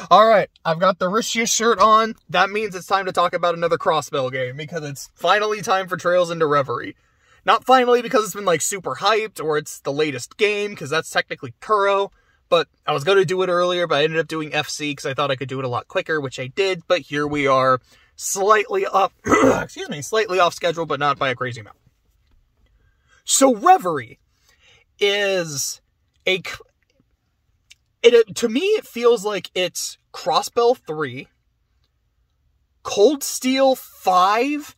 Alright, I've got the Rufus shirt on. That means it's time to talk about another Crossbell game, because it's finally time for Trails into Reverie. Not finally because it's been, like, super hyped, or it's the latest game, because that's technically Kuro. But I was going to do it earlier, but I ended up doing FC, because I thought I could do it a lot quicker, which I did. But here we are, slightly off, slightly off schedule, but not by a crazy amount. So Reverie is a... to me, it feels like it's Crossbell 3, Cold Steel 5,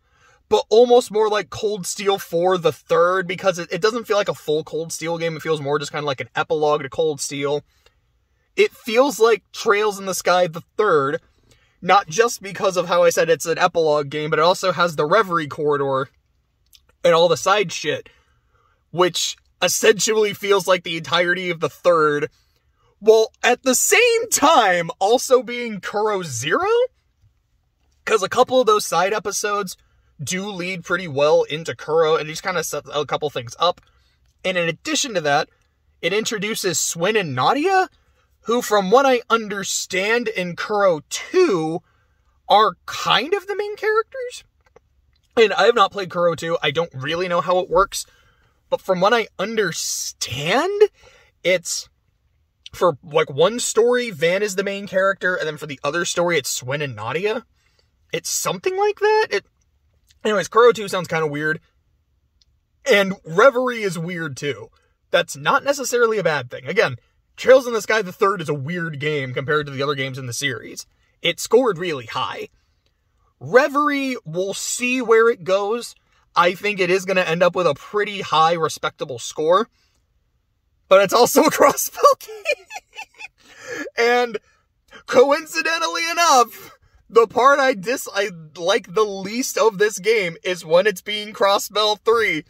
but almost more like Cold Steel 4 the third, because it doesn't feel like a full Cold Steel game. It feels more just kind of like an epilogue to Cold Steel. It feels like Trails in the Sky the third, not just because of how I said it's an epilogue game, but it also has the Reverie corridor and all the side shit, which essentially feels like the entirety of the third, while at the same time also being Kuro Zero, because a couple of those side episodes do lead pretty well into Kuro, and just kind of set a couple things up. And in addition to that, it introduces Swin and Nadia, who, from what I understand in Kuro 2, are kind of the main characters. And I have not played Kuro 2, I don't really know how it works, but from what I understand, it's... for, like, one story, Van is the main character, and then for the other story, it's Swin and Nadia. It's something like that. Anyways, Kuro 2 sounds kind of weird. And Reverie is weird, too. That's not necessarily a bad thing. Again, Trails in the Sky the Third is a weird game compared to the other games in the series. It scored really high. Reverie, we'll see where it goes. I think it is going to end up with a pretty high, respectable score. But it's also a Crossbell game. And coincidentally enough, the part I like the least of this game is when it's being Crossbell 3.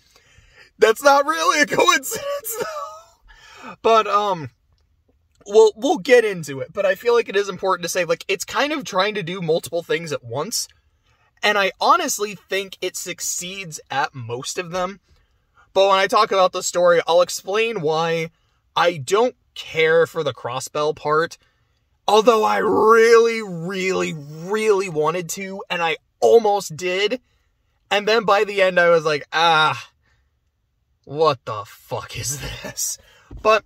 That's not really a coincidence, though. But, we'll get into it. But I feel like it is important to say, like, it's kind of trying to do multiple things at once. And I honestly think it succeeds at most of them. But when I talk about the story, I'll explain why I don't care for the Crossbell part. Although I really, really, really wanted to, and I almost did. And then by the end, I was like, what the fuck is this? But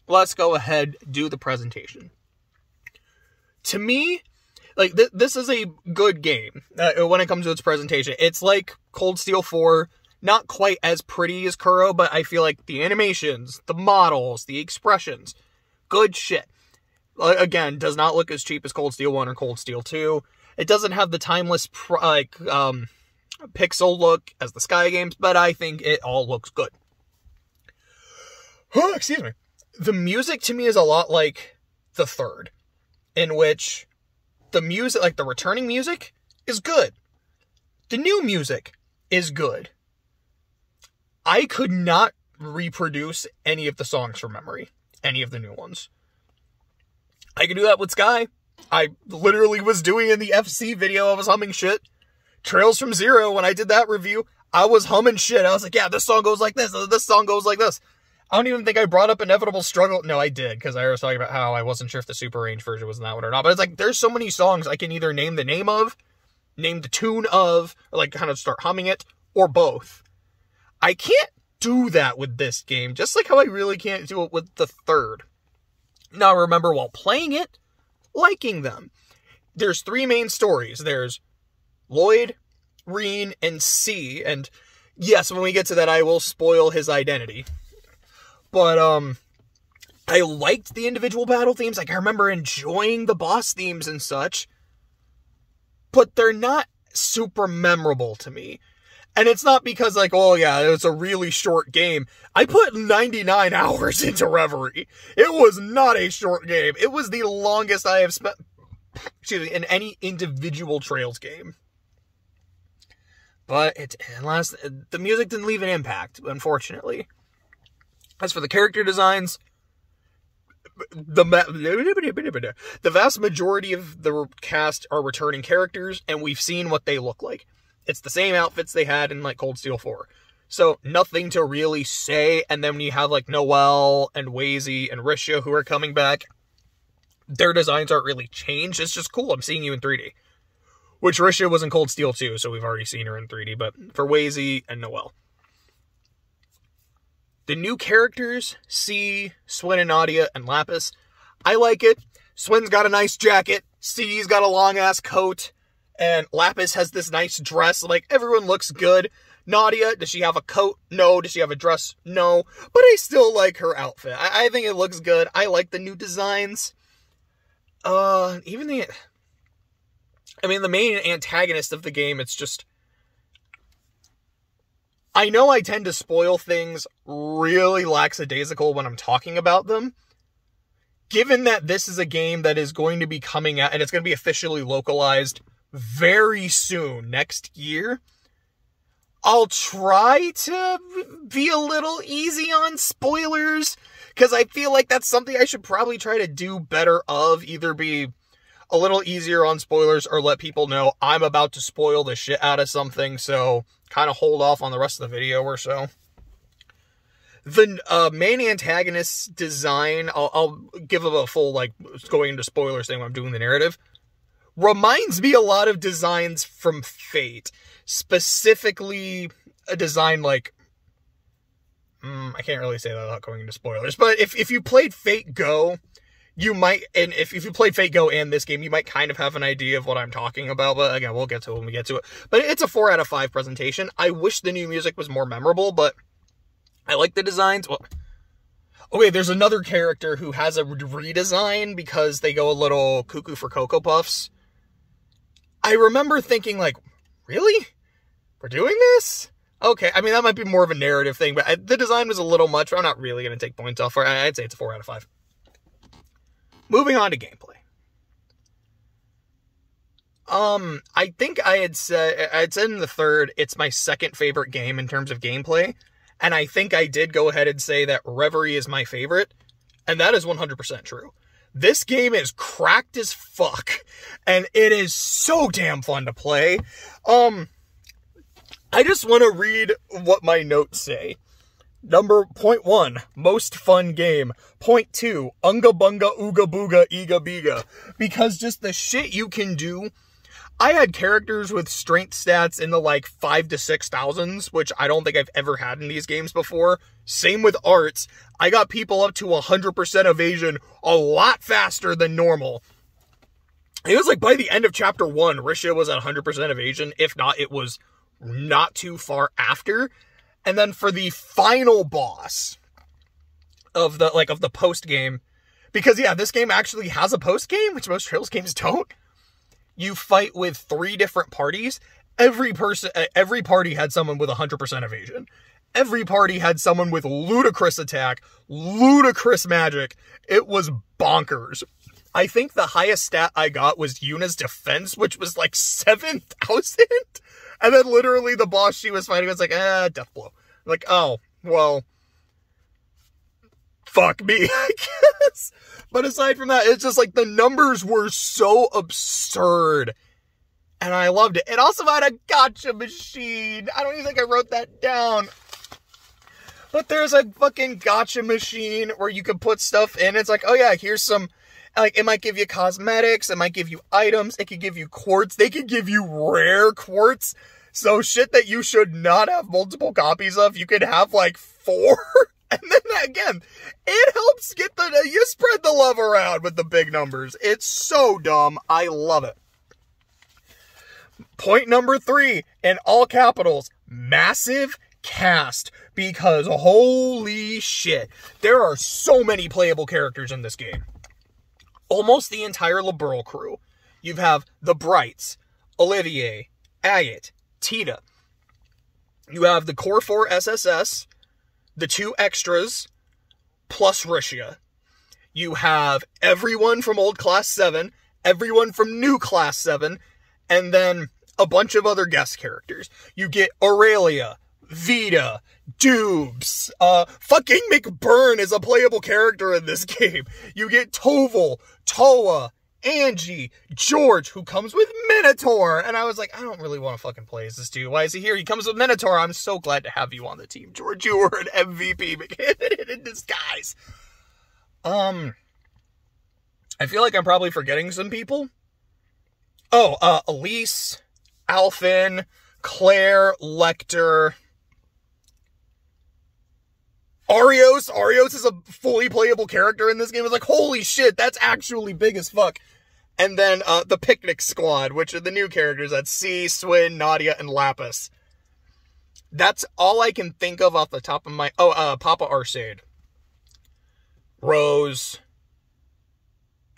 let's go ahead, do the presentation. To me, like, this is a good game when it comes to its presentation. It's like Cold Steel 4, not quite as pretty as Kuro, but I feel like the animations, the models, the expressions, good shit. Again, does not look as cheap as Cold Steel 1 or Cold Steel 2. It doesn't have the timeless, pixel look as the Sky games, but I think it all looks good. Excuse me. The music to me is a lot like the third, in which the music, like the returning music, is good. The new music is good. I could not reproduce any of the songs from memory, any of the new ones. I can do that with Sky. I literally was doing in the FC video, I was humming shit. Trails from Zero, when I did that review, I was humming shit. I was like, yeah, this song goes like this, this song goes like this. I don't even think I brought up Inevitable Struggle. No, I did, because I was talking about how I wasn't sure if the Super Range version was in that one or not. But it's like, there's so many songs I can either name the name of, name the tune of, or like kind of start humming it, or both. I can't do that with this game, just like how I really can't do it with the third. Now, I remember while playing it, liking them. There's three main stories. There's Lloyd, Reen, and C. And yes, when we get to that, I will spoil his identity. But, I liked the individual battle themes. Like, I remember enjoying the boss themes and such. But they're not super memorable to me. And it's not because, like, oh yeah, it's a really short game. I put 99 hours into Reverie. It was not a short game. It was the longest I have spent, in any individual Trails game. But the music didn't leave an impact, unfortunately. As for the character designs, the vast majority of the cast are returning characters, and we've seen what they look like. It's the same outfits they had in, like, Cold Steel 4. So, nothing to really say, and then when you have, like, Noelle and Wazy and Risha who are coming back, their designs aren't really changed. It's just cool. I'm seeing you in 3D. Which Risha was in Cold Steel too, so we've already seen her in 3D. But for Wazy and Noelle. The new characters, C, Swin and Nadia, and Lapis. I like it. Swin's got a nice jacket. C's got a long-ass coat. And Lapis has this nice dress. Like, everyone looks good. Nadia, does she have a coat? No. Does she have a dress? No. But I still like her outfit. I think it looks good. I like the new designs. Even the... I mean, the main antagonist of the game, it's just... I know I tend to spoil things really lackadaisical when I'm talking about them. Given that this is a game that is going to be coming out, and it's going to be officially localized very soon, next year, I'll try to be a little easy on spoilers, because I feel like that's something I should probably try to do better of, either be a little easier on spoilers or let people know I'm about to spoil the shit out of something, so kind of hold off on the rest of the video or so. The main antagonist's design, I'll give him a full, like, going into spoilers thing when I'm doing the narrative, reminds me a lot of designs from Fate. Specifically, a design like... I can't really say that without going into spoilers, but if you played Fate Go... You might, and if you played Fate Go and this game, you might kind of have an idea of what I'm talking about, but again, we'll get to it when we get to it. But it's a 4 out of 5 presentation. I wish the new music was more memorable, but I like the designs. Well, okay, there's another character who has a redesign because they go a little cuckoo for Cocoa Puffs. I remember thinking, like, really? We're doing this? Okay, I mean, that might be more of a narrative thing, but the design was a little much, but I'm not really going to take points off for it. I'd say it's a 4 out of 5. Moving on to gameplay. I think I had said in the third, it's my second favorite game in terms of gameplay. And I think I did go ahead and say that Reverie is my favorite. And that is 100% true. This game is cracked as fuck. And it is so damn fun to play. I just want to read what my notes say. Point 1, most fun game. Point 2, unga bunga ooga booga ega bega. Because just the shit you can do. I had characters with strength stats in the like 5 to 6,000s, which I don't think I've ever had in these games before. Same with arts. I got people up to 100% evasion a lot faster than normal. It was like by the end of chapter 1, Risha was at 100% evasion. If not, it was not too far after. And then for the final boss of the post game, because yeah, this game actually has a post game, which most Trails games don't. You fight with 3 different parties. Every party had someone with 100% evasion. Every party had someone with ludicrous attack, ludicrous magic. It was bonkers. I think the highest stat I got was Yuna's defense, which was like 7,000. And then literally the boss she was fighting was like, death blow. Like, oh, well, fuck me, I guess. But aside from that, it's just like the numbers were so absurd. And I loved it. It also had a gacha machine. I don't even think I wrote that down. But there's a fucking gacha machine where you can put stuff in. It's like, oh yeah, here's some... Like, it might give you cosmetics, it might give you items, it could give you quartz, they could give you rare quartz. So shit that you should not have multiple copies of, you could have like 4. And then again, it helps get you spread the love around with the big numbers. It's so dumb. I love it. Point number 3, in all capitals, massive cast. Because holy shit, there are so many playable characters in this game. Almost the entire Liberal crew. You have the Brights, Olivier, Agate, Tita. You have the Core 4 SSS, the 2 extras, plus Risha. You have everyone from old Class 7, everyone from new Class 7, and then a bunch of other guest characters. You get Aurelia, Vita, Dubes, fucking McBurn is a playable character in this game. You get Toval, Toa, Angie, George, who comes with Minotaur. And I was like, I don't really want to fucking play as this dude. Why is he here? He comes with Minotaur. I'm so glad to have you on the team, George. You were an MVP in disguise. I feel like I'm probably forgetting some people. Oh, Elise, Alphen, Claire, Lecter, Arios. Arios is a fully playable character in this game. It's like, holy shit, that's actually big as fuck. And then the Picnic Squad, which are the new characters. That's C, Swin, Nadia, and Lapis. That's all I can think of off the top of my... Oh, Papa Arcade. Rose.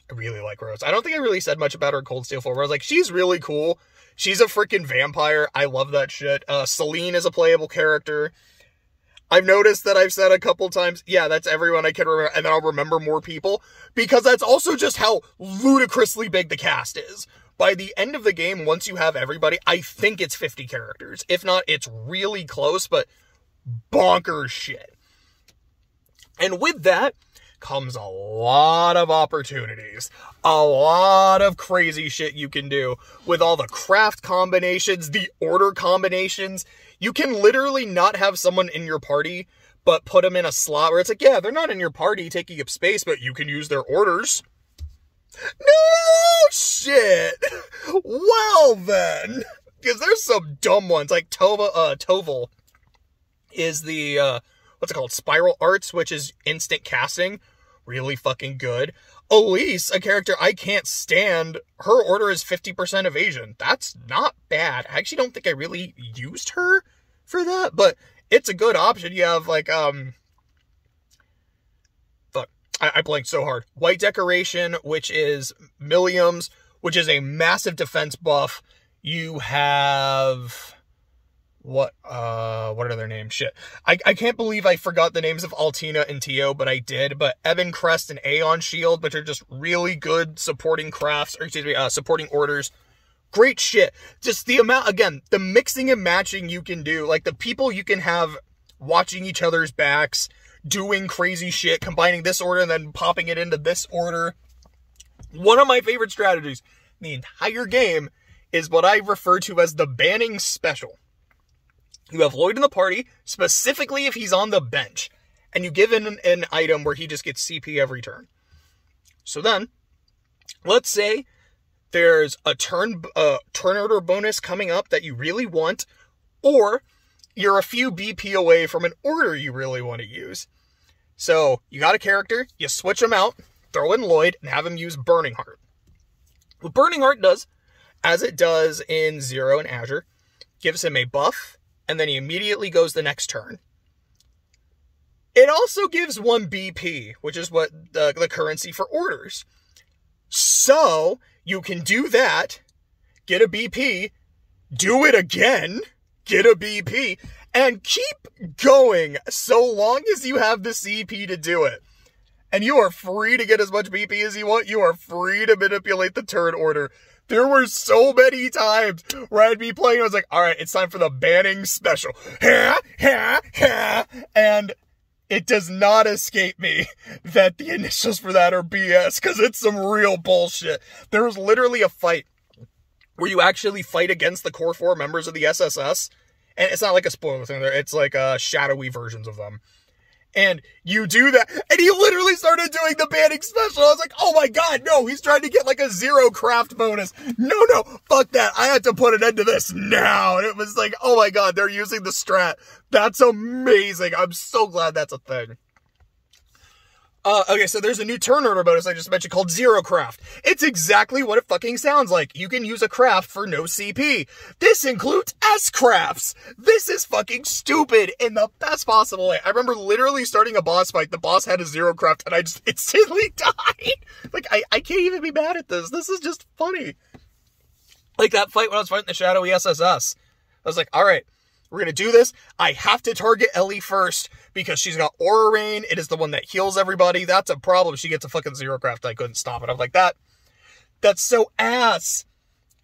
I really like Rose. I don't think I really said much about her in Cold Steel 4. I was like, she's really cool. She's a freaking vampire. I love that shit. Celine is a playable character. I've noticed that I've said a couple times, yeah, that's everyone I can remember, and then I'll remember more people, because that's also just how ludicrously big the cast is. By the end of the game, once you have everybody, I think it's 50 characters. If not, it's really close, but bonkers shit. And with that comes a lot of opportunities. A lot of crazy shit you can do with all the craft combinations, the order combinations. You can literally not have someone in your party, but put them in a slot where it's like, yeah, they're not in your party taking up space, but you can use their orders. No shit. Well then, because there's some dumb ones like Toval is the what's it called? Spiral Arts, which is instant casting, really fucking good. Elise, a character I can't stand, her order is 50% evasion. That's not bad. I actually don't think I really used her for that, but it's a good option. You have like I blanked so hard. White Decoration, which is Milliams, which is a massive defense buff. You have... What are their names? Shit. I can't believe I forgot the names of Altina and Tio, but I did. But Ebon Crest and Aeon Shield, which are just really good supporting crafts, or excuse me, supporting orders. Great shit. Just the amount, again, the mixing and matching you can do. Like, the people you can have watching each other's backs, doing crazy shit, combining this order and then popping it into this order. One of my favorite strategies in the entire game is what I refer to as the banning special. You have Lloyd in the party, specifically if he's on the bench, and you give in an item where he just gets CP every turn. So then, let's say there's a turn order bonus coming up that you really want, or you're a few BP away from an order you really want to use. So, you got a character, you switch him out, throw in Lloyd, and have him use Burning Heart. What Burning Heart does, as it does in Zero and Azure, gives him a buff, and then he immediately goes the next turn. It also gives 1 BP, which is what the currency for orders. So, you can do that, get a BP, do it again, get a BP, and keep going so long as you have the CP to do it. And you are free to get as much BP as you want. You are free to manipulate the turn order. There were so many times where I'd be playing, I was like, all right, it's time for the banning special. And it does not escape me that the initials for that are BS, because it's some real bullshit. There was literally a fight where you actually fight against the core 4 members of the SSS. And it's not like a spoiler thing there. It's like shadowy versions of them. And you do that. And he literally started doing the banning special. I was like, oh my god, no. He's trying to get like a 0 craft bonus. No, fuck that. I had to put an end to this now. And it was like, oh my god, they're using the strat. That's amazing. I'm so glad that's a thing. Okay, so there's a new turn order bonus I just mentioned called Zero Craft. It's exactly what it fucking sounds like. You can use a craft for no CP. This includes S-crafts. This is fucking stupid in the best possible way. I remember literally starting a boss fight. The boss had a Zero Craft and I just instantly died. Like, I can't even be mad at this. This is just funny. Like that fight when I was fighting the shadowy SSS. I was like, all right, we're going to do this. I have to target Ellie first because she's got Aura Rain. It is the one that heals everybody. That's a problem. She gets a fucking Zero Craft. I couldn't stop it. I'm like, that's so ass.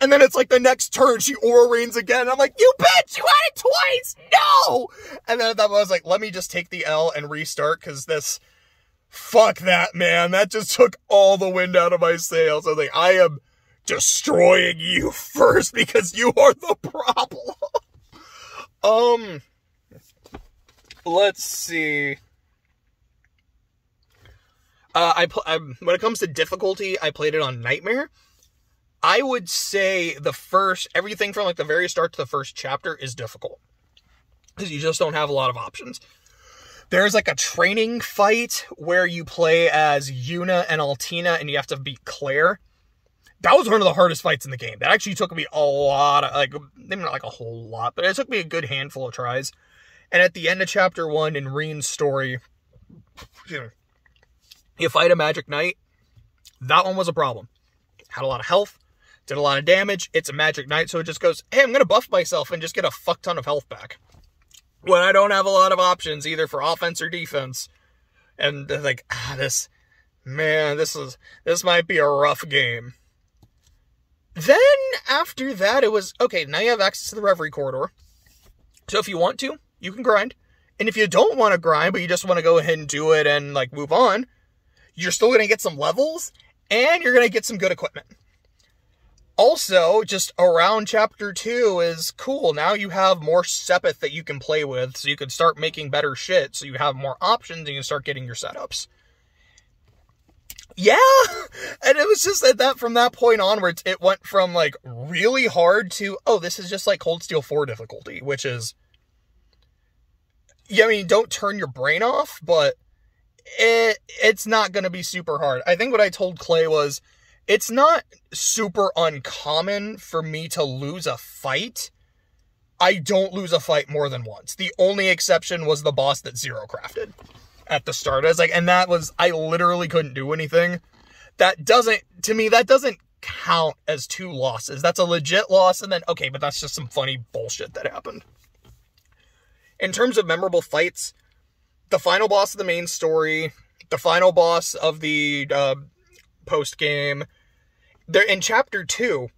And then it's like the next turn, she Aura Rains again. I'm like, you bitch, you had it twice. No. And then I was like, let me just take the L and restart because fuck that, man. That just took all the wind out of my sails. I was like, I am destroying you first because you are the problem. Let's see. When it comes to difficulty, I played it on Nightmare. I would say everything from like the very start to the first chapter is difficult. Because you just don't have a lot of options. There's like a training fight where you play as Yuna and Altina and you have to beat Claire. That was one of the hardest fights in the game. That actually took me a lot of, like, maybe not like a whole lot, but it took me a good handful of tries. And at the end of chapter 1 in Reen's story, you fight a magic knight. That one was a problem. Had a lot of health, did a lot of damage. It's a magic knight, so it just goes, hey, I'm going to buff myself and just get a fuck ton of health back. When I don't have a lot of options, either for offense or defense. And like, this might be a rough game. Then, after that, it was, okay, now you have access to the Reverie corridor. So if you want to, you can grind. And if you don't want to grind, but you just want to go ahead and do it and, like, move on, you're still going to get some levels, and you're going to get some good equipment. Also, just around chapter 2 is cool. Now you have more Sepith that you can play with, so you can start making better shit, so you have more options, and you can start getting your setups. Yeah! And it was just from that point onwards, it went from, like, really hard to, oh, this is just like Cold Steel 4 difficulty, which is, yeah, I mean, don't turn your brain off, but it's not going to be super hard. I think what I told Clay was, it's not super uncommon for me to lose a fight. I don't lose a fight more than once. The only exception was the boss that Zero crafted at the start. I was like, and that was, I literally couldn't do anything. To me, that doesn't count as 2 losses. That's a legit loss, and then, okay, but that's just some funny bullshit that happened. In terms of memorable fights, the final boss of the main story, the final boss of the post-game, in chapter 2,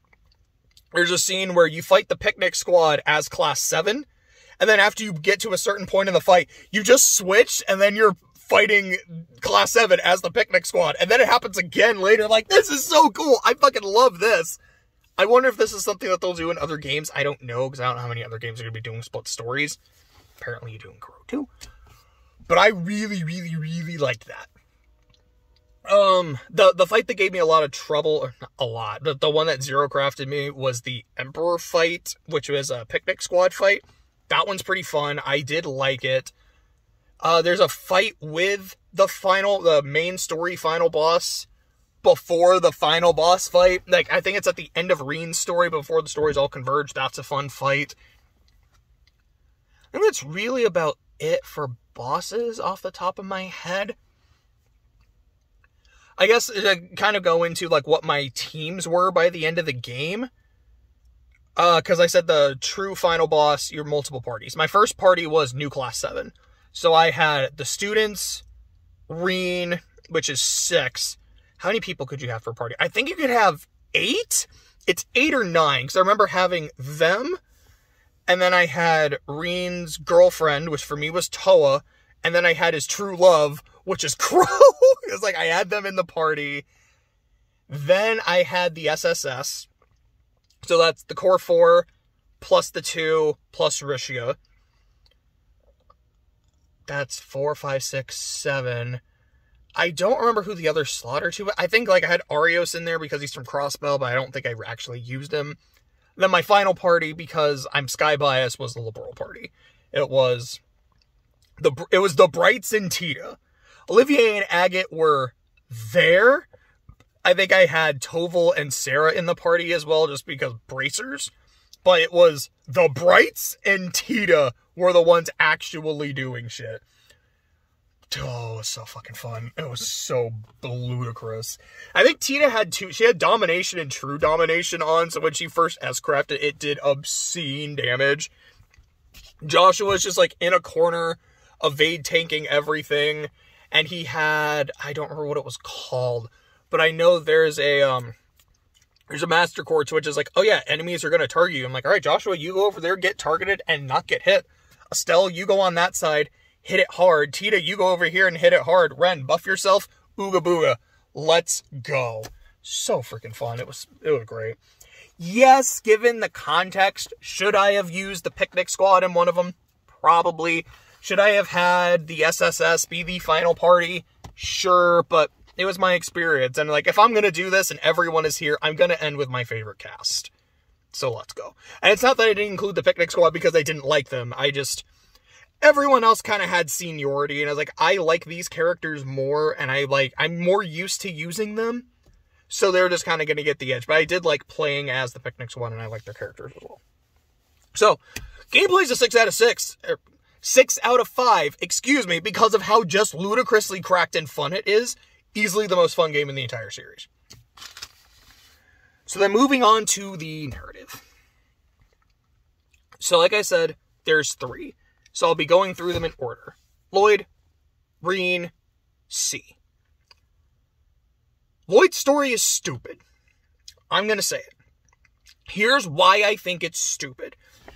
there's a scene where you fight the picnic squad as class 7, and then after you get to a certain point in the fight, you just switch, and then you're fighting class 7 as the picnic squad, and then it happens again later. Like, this is so cool. I fucking love this. I wonder if this is something that they'll do in other games. I don't know, because I don't know how many other games are going to be doing split stories. Apparently you do in Crow too. But I really, really, really liked that. The fight that gave me a lot of trouble, or not a lot, but the one that Zero crafted me was the Emperor fight, which was a picnic squad fight. That one's pretty fun. I did like it. There's a fight with the main story final boss before the final boss fight. Like, I think it's at the end of Reen's story before the stories all converge. That's a fun fight. I think that's really about it for bosses off the top of my head. I guess to kind of go into, like, what my teams were by the end of the game. Because I said the true final boss, you're multiple parties. My first party was New Class 7. So I had the students, Reen, which is 6. How many people could you have for a party? I think you could have 8? It's 8 or 9, because I remember having them. And then I had Reen's girlfriend, which for me was Toa. And then I had his true love, which is Crow. It's like I had them in the party. Then I had the SSS. So that's the core 4 plus the 2 plus Rishia. That's 4, 5, 6, 7. I don't remember who the other Slaughter 2. I think like I had Arios in there because he's from Crossbell, but I don't think I actually used him. Then my final party, because I'm Sky biased, was the Liberal Party. It was the Brights and Tita. Olivier and Agate were there. I think I had Toval and Sarah in the party as well, just because bracers. But it was the Brights and Tita were the ones actually doing shit. Oh, it was so fucking fun. It was so ludicrous. I think Tita had 2. She had Domination and True Domination on, so when she first S-crafted, it did obscene damage. Joshua was just like in a corner, evade tanking everything, and he had, I don't remember what it was called, but I know there's a master quartz, which is like, oh yeah, enemies are going to target you. I'm like, all right, Joshua, you go over there, get targeted, and not get hit. Estelle, you go on that side, hit it hard. Tita, you go over here and hit it hard. Ren, buff yourself. Ooga booga. Let's go. So freaking fun. It was great. Yes, given the context, should I have used the picnic squad in one of them? Probably. Should I have had the SSS be the final party? Sure, but It was my experience. And like, if I'm going to do this and everyone is here, I'm going to end with my favorite cast. So let's go. And it's not that I didn't include the Picnic Squad because I didn't like them. Everyone else kind of had seniority. And I was like, I like these characters more. And I'm more used to using them. So they're just kind of going to get the edge. But I did like playing as the Picnic Squad and I like their characters as well. So, gameplay's a 6 out of 6. 6 out of 5, excuse me, because of how just ludicrously cracked and fun it is. Easily the most fun game in the entire series. So then moving on to the narrative. So like I said, there's 3. So I'll be going through them in order. Lloyd, Reen, C. Lloyd's story is stupid. I'm going to say it. Here's why I think it's stupid.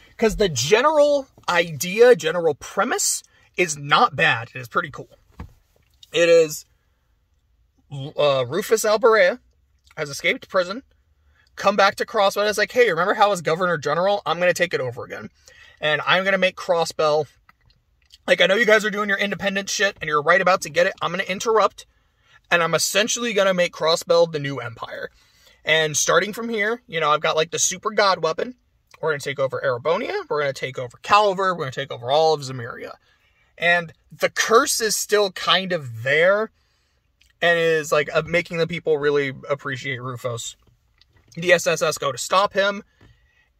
Because the general idea, general premise is not bad. It is pretty cool. It is Rufus Alberea has escaped prison, come back to Crossbell, and is like, hey, remember how I was Governor General? I'm going to take it over again. And I'm going to make Crossbell, like, I know you guys are doing your independent shit, and you're right about to get it. I'm going to interrupt, and I'm essentially going to make Crossbell the new empire. And starting from here, you know, I've got, like, the super god weapon. We're going to take over Erebonia. We're going to take over Calver. We're going to take over all of Zemuria. And the curse is still kind of there. And is, like, making the people really appreciate Rufus. The SSS go to stop him.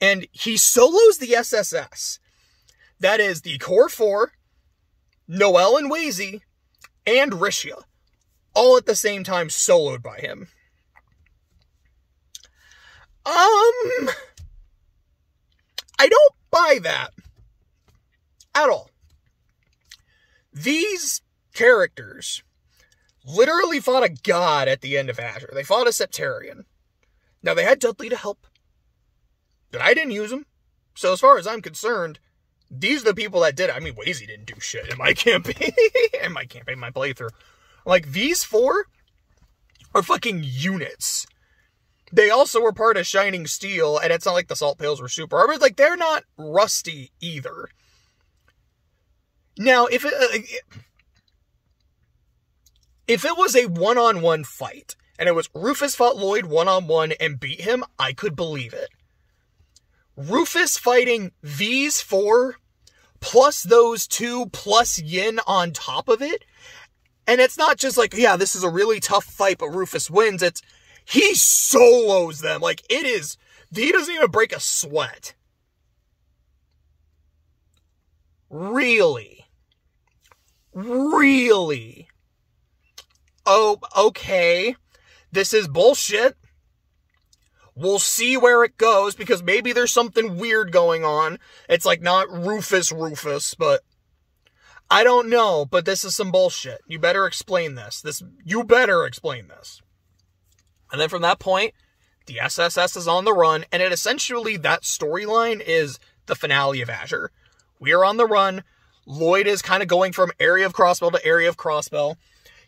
And he solos the SSS. That is the Core 4, Noelle and Wazy, and Rishia. All at the same time soloed by him. I don't buy that. At all. These characters literally fought a god at the end of Azure. They fought a Septarian. Now, they had Dudley to help. But I didn't use them. So as far as I'm concerned, these are the people that did it. I mean, Wazy didn't do shit in my campaign. My playthrough. Like, these 4 are fucking units. They also were part of Shining Steel, and it's not like the Salt Pails were super armored. Like, they're not rusty either. Now, if it was a one-on-one fight, and it was Rufus fought Lloyd one-on-one and beat him, I could believe it. Rufus fighting these 4, plus those 2, plus Yin on top of it, and it's not just like, yeah, this is a really tough fight, but Rufus wins. It's, he solos them. Like, it is, he doesn't even break a sweat. Really? Really? Oh, okay. This is bullshit. We'll see where it goes, because maybe there's something weird going on. It's like not Rufus, but I don't know, but this is some bullshit. You better explain this. You better explain this. And then from that point, the SSS is on the run, and it essentially, that storyline is the finale of Azure. We are on the run. Lloyd is kind of going from area of Crossbell to area of Crossbell.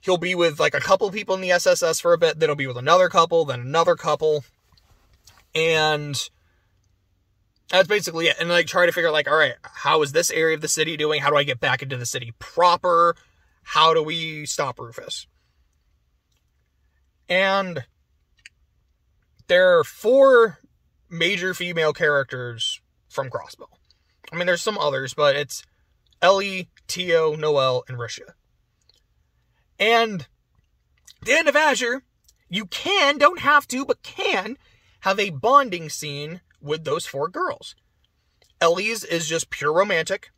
He'll be with, like, a couple people in the SSS for a bit, then he'll be with another couple, then another couple. And that's basically it. And, like, try to figure out, like, all right, how is this area of the city doing? How do I get back into the city proper? How do we stop Rufus? And there are 4 major female characters from Crossbell. I mean, there's some others, but it's Ellie, Tio, Noelle, and Rishia. And at the end of Azure, you can, don't have to, but can have a bonding scene with those 4 girls. Ellie's is just pure romantic.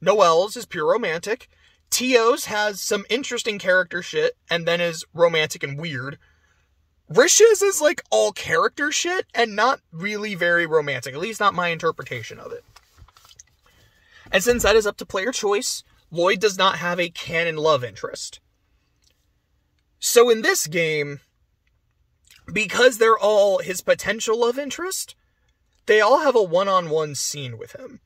Noelle's is pure romantic. Tio's has some interesting character shit, and then is romantic and weird. Rishia's is like all character shit, and not really very romantic. At least not my interpretation of it. And since that is up to player choice, Lloyd does not have a canon love interest. So in this game, because they're all his potential love interest, they all have a one-on-one scene with him.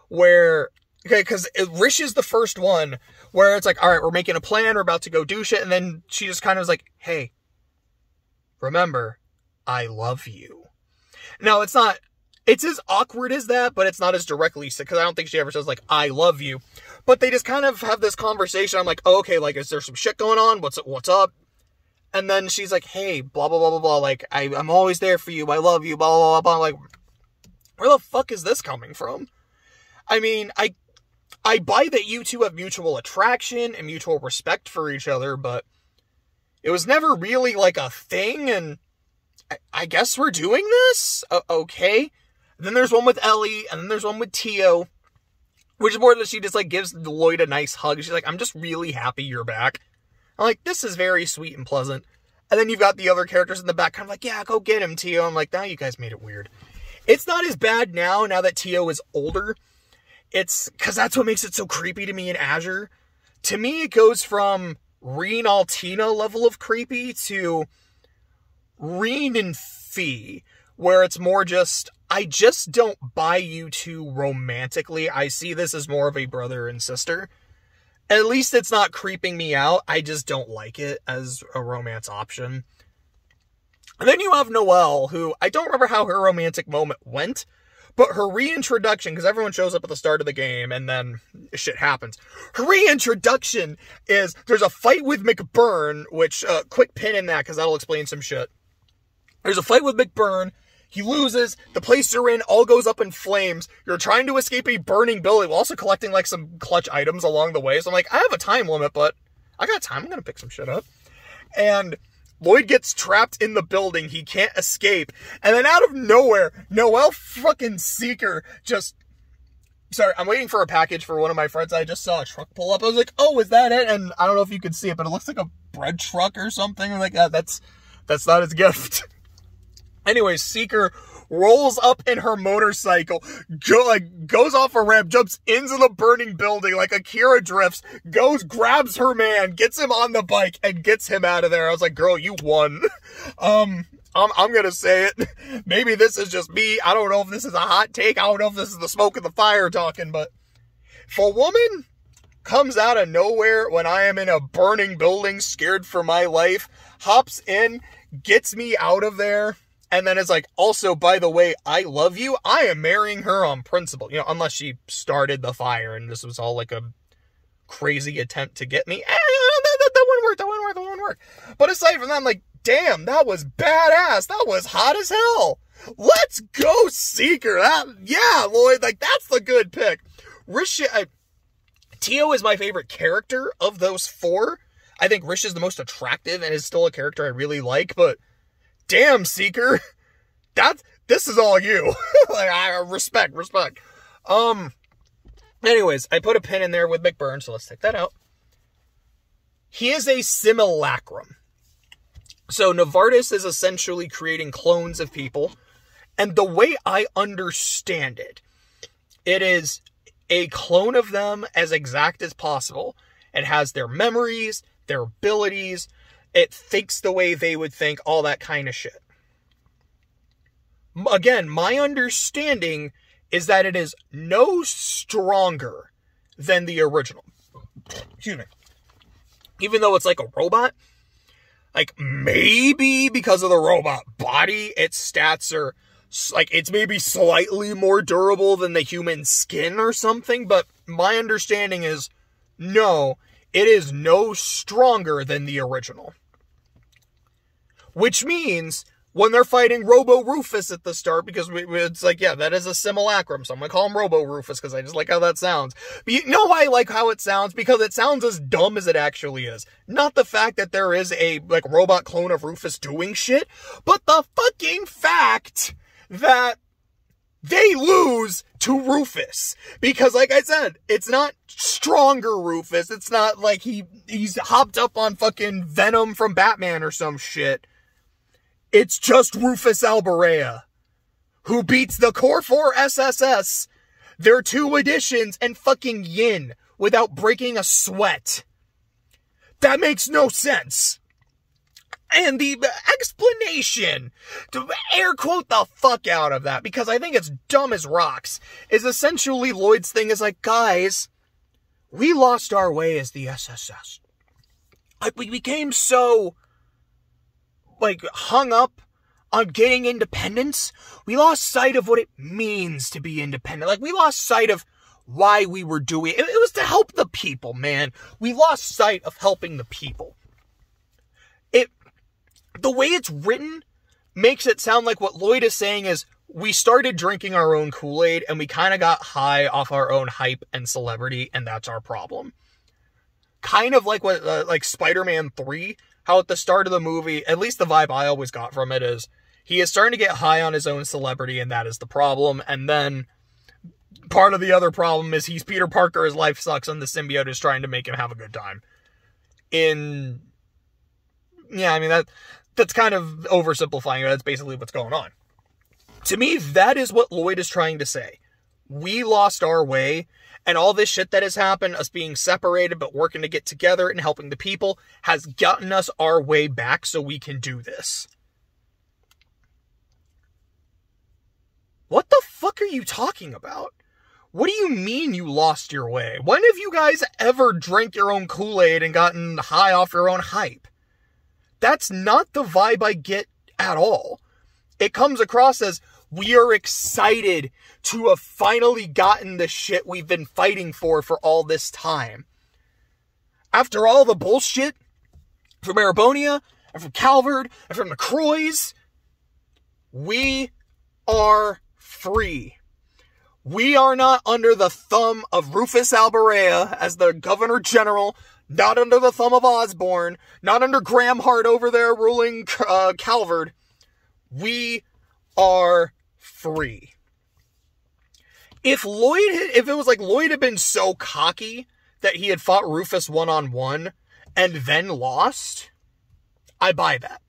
Where, okay, because Rish is the first one where it's like, all right, we're making a plan, we're about to go do shit, and then she just kind of was like, hey, remember, I love you. Now, it's as awkward as that, but it's not as directly, because I don't think she ever says, like, I love you. But they just kind of have this conversation. I'm like, oh, okay, like, is there some shit going on? What's up? And then she's like, hey, blah, blah, blah, blah, blah. Like, I'm always there for you. I love you, blah, blah, blah, blah. Like, where the fuck is this coming from? I mean, I buy that you two have mutual attraction and mutual respect for each other, but it was never really, like, a thing, and I guess we're doing this? Okay. And then there's one with Ellie, and then there's one with Tio, which is more that she just, like, gives Lloyd a nice hug. She's like, I'm just really happy you're back. I'm like, this is very sweet and pleasant. And then you've got the other characters in the back, kind of like, yeah, go get him, Tio. I'm like, now you guys made it weird. It's not as bad now that Tio is older. It's, because that's what makes it so creepy to me in Azure. To me, it goes from Reen Altina level of creepy to Reen and Fee, where it's more just, I just don't buy you two romantically. I see this as more of a brother and sister. At least it's not creeping me out. I just don't like it as a romance option. And then you have Noelle, who I don't remember how her romantic moment went, but her reintroduction, because everyone shows up at the start of the game and then shit happens. Her reintroduction is, there's a fight with McBurn, which, quick pin in that, because that'll explain some shit. There's a fight with McBurn. He loses. The place you're in all goes up in flames. You're trying to escape a burning building while also collecting, like, some clutch items along the way. So I'm like, I have a time limit, but I got time. I'm going to pick some shit up. And Lloyd gets trapped in the building. He can't escape. And then out of nowhere, Noelle fucking Seeker just... Sorry, I'm waiting for a package for one of my friends. I just saw a truck pull up. I was like, oh, is that it? And I don't know if you could see it, but it looks like a bread truck or something. I'm like, that's not his gift. Anyways, Seeker rolls up in her motorcycle, goes off a ramp, jumps into the burning building like Akira drifts, grabs her man, gets him on the bike, and gets him out of there. I was like, girl, you won. I'm gonna say it. Maybe this is just me. I don't know if this is a hot take. I don't know if this is the smoke and the fire talking, but if a woman comes out of nowhere when I am in a burning building, scared for my life, hops in, gets me out of there, and then it's like, also, by the way, I love you. I am marrying her on principle. You know, unless she started the fire and this was all like a crazy attempt to get me. That wouldn't work. But aside from that, I'm like, damn, that was badass. That was hot as hell. Let's go, Seeker. Yeah, Lloyd, like, that's the good pick. Tio is my favorite character of those four. I think Rish is the most attractive and is still a character I really like, but damn, Seeker, this is all you. Like, I respect. Anyways, I put a pin in there with McBurn, so let's take that out. He is a simulacrum. So Novartis is essentially creating clones of people, and the way I understand it, it is a clone of them as exact as possible. It has their memories, their abilities, it thinks the way they would think, all that kind of shit. Again, my understanding is that it is no stronger than the original. Excuse me. Even though it's like a robot, like, maybe because of the robot body, its stats are, like, it's maybe slightly more durable than the human skin or something, but my understanding is, no, it is no stronger than the original. Which means, when they're fighting Robo-Rufus at the start, because it's like, yeah, that is a simulacrum, so I'm gonna call him Robo-Rufus, because I just like how that sounds. But you know why I like how it sounds? Because it sounds as dumb as it actually is. Not the fact that there is a, like, robot clone of Rufus doing shit, but the fucking fact that they lose to Rufus. Because, like I said, it's not stronger Rufus. It's not like he's hopped up on fucking Venom from Batman or some shit. It's just Rufus Alborea, who beats the Core 4 SSS, their 2 additions, and fucking Yin without breaking a sweat. That makes no sense. And the explanation, to air quote the fuck out of that, because I think it's dumb as rocks, is essentially Lloyd's thing is like, guys, we lost our way as the SSS. Like, we became so, like, hung up on getting independence, we lost sight of what it means to be independent. Like, we lost sight of why we were doing it. It was to help the people, man. We lost sight of helping the people. the way it's written makes it sound like what Lloyd is saying is, we started drinking our own Kool-Aid and we kind of got high off our own hype and celebrity, and that's our problem. Kind of like what, like Spider-Man 3, how at the start of the movie, at least the vibe I always got from it is, he is starting to get high on his own celebrity, and that is the problem. And then part of the other problem is he's Peter Parker, his life sucks, and the symbiote is trying to make him have a good time. Yeah, I mean, that's kind of oversimplifying it. That's basically what's going on. To me, that is what Lloyd is trying to say. We lost our way, and all this shit that has happened, us being separated but working to get together and helping the people, has gotten us our way back so we can do this. What the fuck are you talking about? What do you mean you lost your way? When have you guys ever drank your own Kool-Aid and gotten high off your own hype? That's not the vibe I get at all. It comes across as, we are excited to have finally gotten the shit we've been fighting for all this time. After all the bullshit from Erebonia, and from Calvard, and from the Croys, we are free. We are not under the thumb of Rufus Alberea as the Governor General, not under the thumb of Osborne, not under Graham Hart over there ruling Calvard. We are free. If it was like Lloyd had been so cocky that he had fought Rufus one-on-one and then lost, I buy that.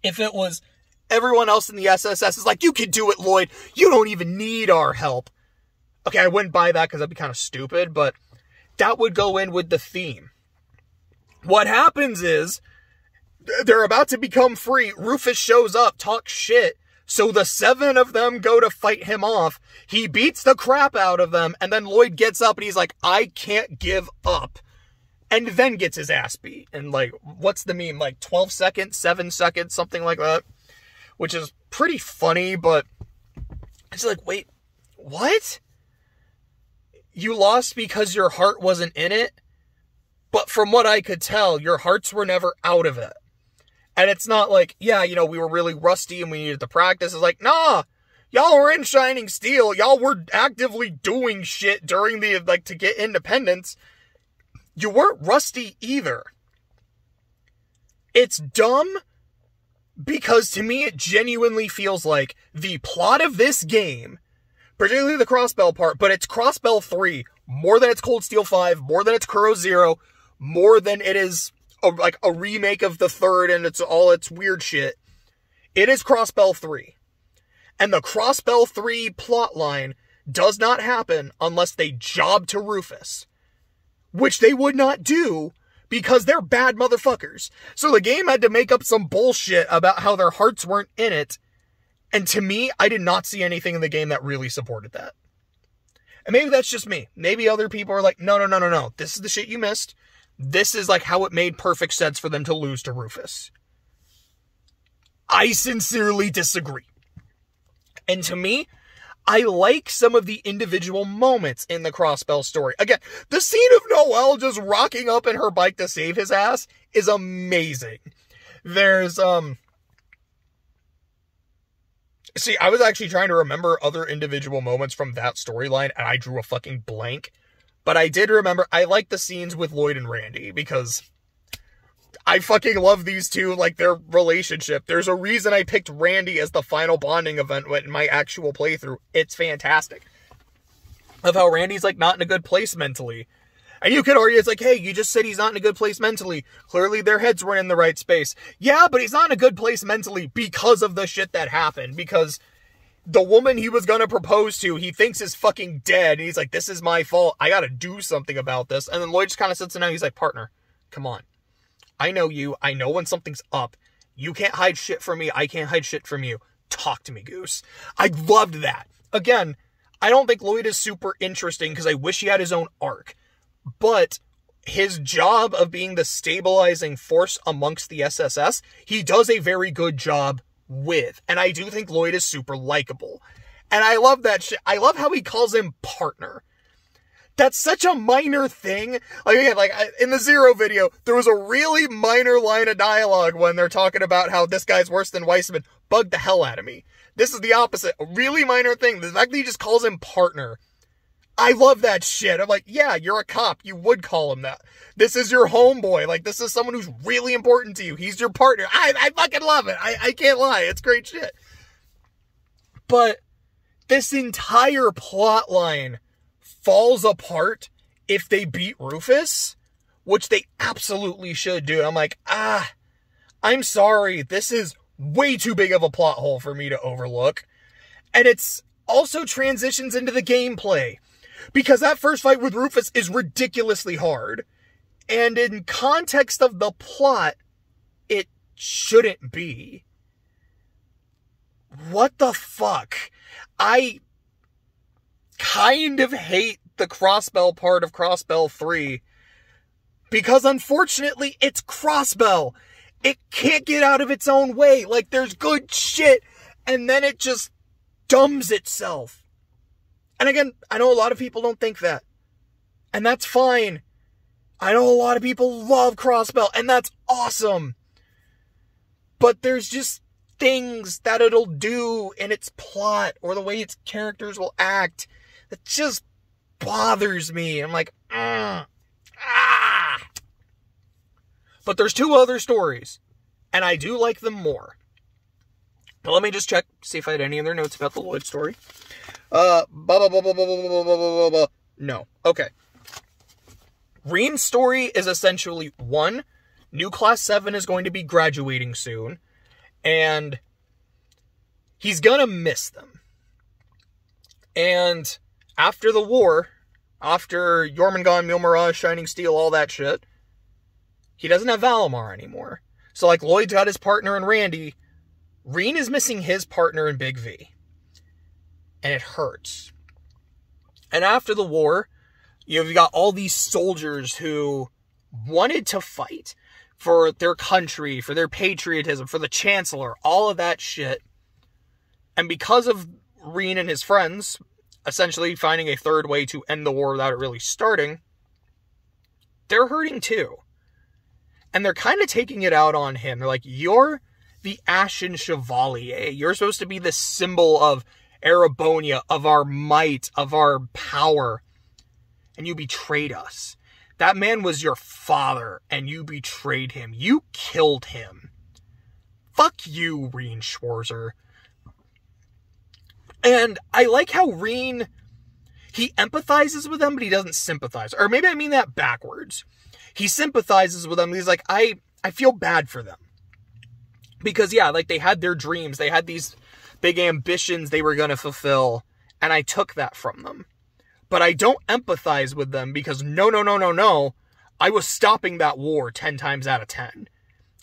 If it was everyone else in the SSS is like, you can do it, Lloyd. You don't even need our help. Okay, I wouldn't buy that because that'd be kind of stupid, but that would go in with the theme. What happens is, they're about to become free. Rufus shows up, talks shit. So the 7 of them go to fight him off. He beats the crap out of them. And then Lloyd gets up and he's like, I can't give up. And then gets his ass beat. And like, what's the meme? Like 12 seconds, 7 seconds, something like that. Which is pretty funny, but it's like, wait, what? You lost because your heart wasn't in it? But from what I could tell, your hearts were never out of it. And it's not like, yeah, you know, we were really rusty and we needed to practice. It's like, nah, y'all were in Shining Steel. Y'all were actively doing shit during the, like, to get independence. You weren't rusty either. It's dumb because to me it genuinely feels like the plot of this game, particularly the Crossbell part, but it's Crossbell 3 more than it's Cold Steel 5, more than it's Kuro 0, more than it is like a remake of the 3rd and it's all its weird shit. It is Crossbell 3. And the Crossbell 3 plotline does not happen unless they job to Rufus. Which they would not do because they're bad motherfuckers. So the game had to make up some bullshit about how their hearts weren't in it. And to me, I did not see anything in the game that really supported that. And maybe that's just me. Maybe other people are like, no. This is the shit you missed. This is like how it made perfect sense for them to lose to Rufus. I sincerely disagree. And to me, I like some of the individual moments in the Crossbell story. Again, the scene of Noelle just rocking up in her bike to save his ass is amazing. There's, see, I was actually trying to remember other individual moments from that storyline, and I drew a fucking blank. But I did remember, I like the scenes with Lloyd and Randy, because I fucking love these two, like, their relationship. There's a reason I picked Randy as the final bonding event in my actual playthrough. It's fantastic. Of how Randy's, like, not in a good place mentally. And you could argue, it's like, hey, you just said he's not in a good place mentally. Clearly their heads weren't in the right space. Yeah, but he's not in a good place mentally because of the shit that happened. Because the woman he was gonna propose to, he thinks is fucking dead. And he's like, this is my fault. I gotta do something about this. And then Lloyd just kind of sits down and he's like, partner, come on. I know you. I know when something's up. You can't hide shit from me. I can't hide shit from you. Talk to me, Goose. I loved that. Again, I don't think Lloyd is super interesting because I wish he had his own arc. But his job of being the stabilizing force amongst the SSS, he does a very good job with. And I do think Lloyd is super likable. And I love that shit. I love how he calls him partner. That's such a minor thing. Like, again, like, in the Zero video, there was a really minor line of dialogue when they're talking about how this guy's worse than Weissman. Bugged the hell out of me. This is the opposite. A really minor thing. The fact that he just calls him partner. I love that shit. I'm like, yeah, you're a cop. You would call him that. This is your homeboy. Like, this is someone who's really important to you. He's your partner. I fucking love it. I can't lie. It's great shit. But this entire plot line falls apart if they beat Rufus, which they absolutely should do. I'm like, I'm sorry. This is way too big of a plot hole for me to overlook. And it's also transitions into the gameplay. Because that first fight with Rufus is ridiculously hard. And in context of the plot, it shouldn't be. What the fuck? I kind of hate the Crossbell part of Crossbell 3. Because unfortunately, it's Crossbell. It can't get out of its own way. Like, there's good shit. And then it just dumbs itself. And again, I know a lot of people don't think that. And that's fine. I know a lot of people love Crossbell, and that's awesome. But there's just things that it'll do in its plot, or the way its characters will act, that just bothers me. I'm like, But there's 2 other stories, and I do like them more. But let me just check, see if I had any other notes about the Lloyd story. No. Okay. Rean's story is essentially, 1, new Class 7 is going to be graduating soon, and he's gonna miss them. And after the war, after Jormungand, Milmirage, Shining Steel, all that shit, he doesn't have Valimar anymore. So, like, Lloyd's got his partner in Randy. Rean is missing his partner in Big V. And it hurts. And after the war, you've got all these soldiers who wanted to fight for their country, for their patriotism, for the Chancellor, all of that shit. And because of Rean and his friends essentially finding a third way to end the war without it really starting, they're hurting too. And they're kind of taking it out on him. They're like, you're the Ashen Chevalier. You're supposed to be the symbol of Erebonia, of our might, of our power. And you betrayed us. That man was your father, and you betrayed him. You killed him. Fuck you, Rean Schwarzer. And I like how Rean, he empathizes with them, but he doesn't sympathize. Or maybe I mean that backwards. He sympathizes with them. He's like, I feel bad for them. Because, yeah, like, they had their dreams. They had these big ambitions they were going to fulfill. And I took that from them. But I don't empathize with them because no. I was stopping that war 10 times out of 10.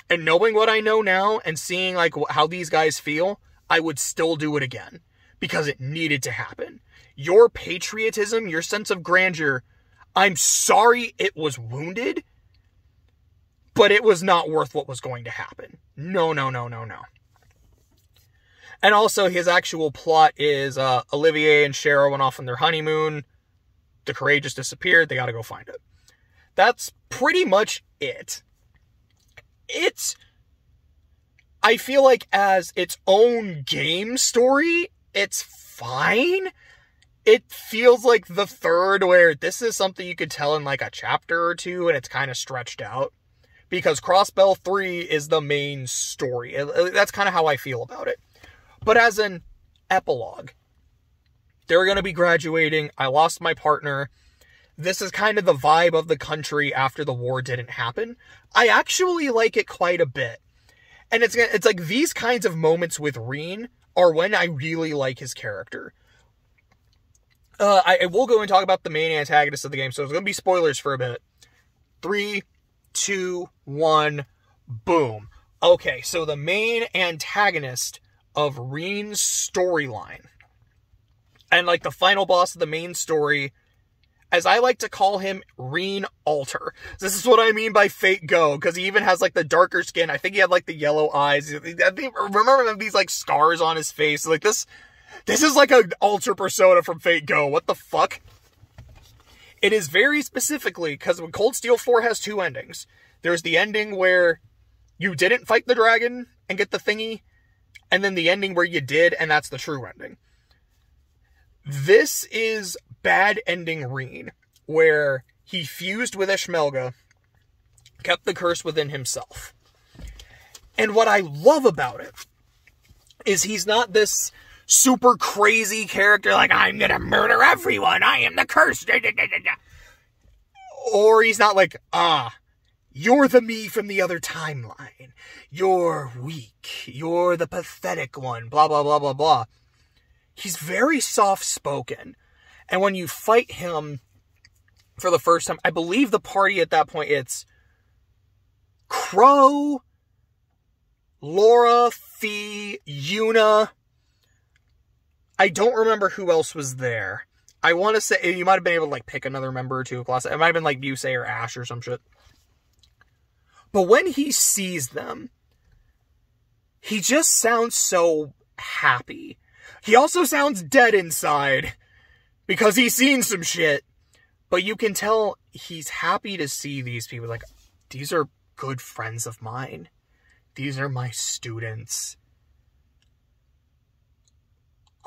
And knowing what I know now and seeing, like, how these guys feel, I would still do it again. Because it needed to happen. Your patriotism, your sense of grandeur, I'm sorry it was wounded, but it was not worth what was going to happen. No. And also, his actual plot is Olivier and Cheryl went off on their honeymoon. The Courageous disappeared. They got to go find it. That's pretty much it. I feel like as its own game story, it's fine. It feels like the third, where this is something you could tell in like a chapter or two, and it's kind of stretched out. Because Crossbell 3 is the main story. That's kind of how I feel about it. But as an epilogue, they're going to be graduating. I lost my partner. This is kind of the vibe of the country after the war didn't happen. I actually like it quite a bit. And it's like these kinds of moments with Rean are when I really like his character. I will go and talk about the main antagonist of the game, so it's going to be spoilers for a bit. 3, 2, 1, boom. Okay, so the main antagonist of Rean's storyline, and like the final boss of the main story, as I like to call him, Rean Alter. This is what I mean by Fate Go, because he even has like the darker skin. I think he had like the yellow eyes. I think, remember these like scars on his face. Like this is like an Alter persona from Fate Go. What the fuck? It is very specifically, because when Cold Steel 4 has two endings. There's the ending where you didn't fight the dragon and get the thingy, and then the ending where you did, and that's the true ending. This is bad ending Reen, where he fused with Ishmelga, kept the curse within himself. And what I love about it is he's not this super crazy character like, I'm gonna murder everyone, I am the curse. Or he's not like, you're the me from the other timeline. You're weak. You're the pathetic one. Blah, blah, blah, blah, blah. He's very soft-spoken. And when you fight him for the first time, I believe the party at that point, it's Crow, Laura, Fee, Yuna. I don't remember who else was there. I want to say, you might have been able to like pick another member or two of class. It might have been like Busey or Ash or some shit. But when he sees them, he just sounds so happy. He also sounds dead inside because he's seen some shit. But you can tell he's happy to see these people. Like, these are good friends of mine. These are my students.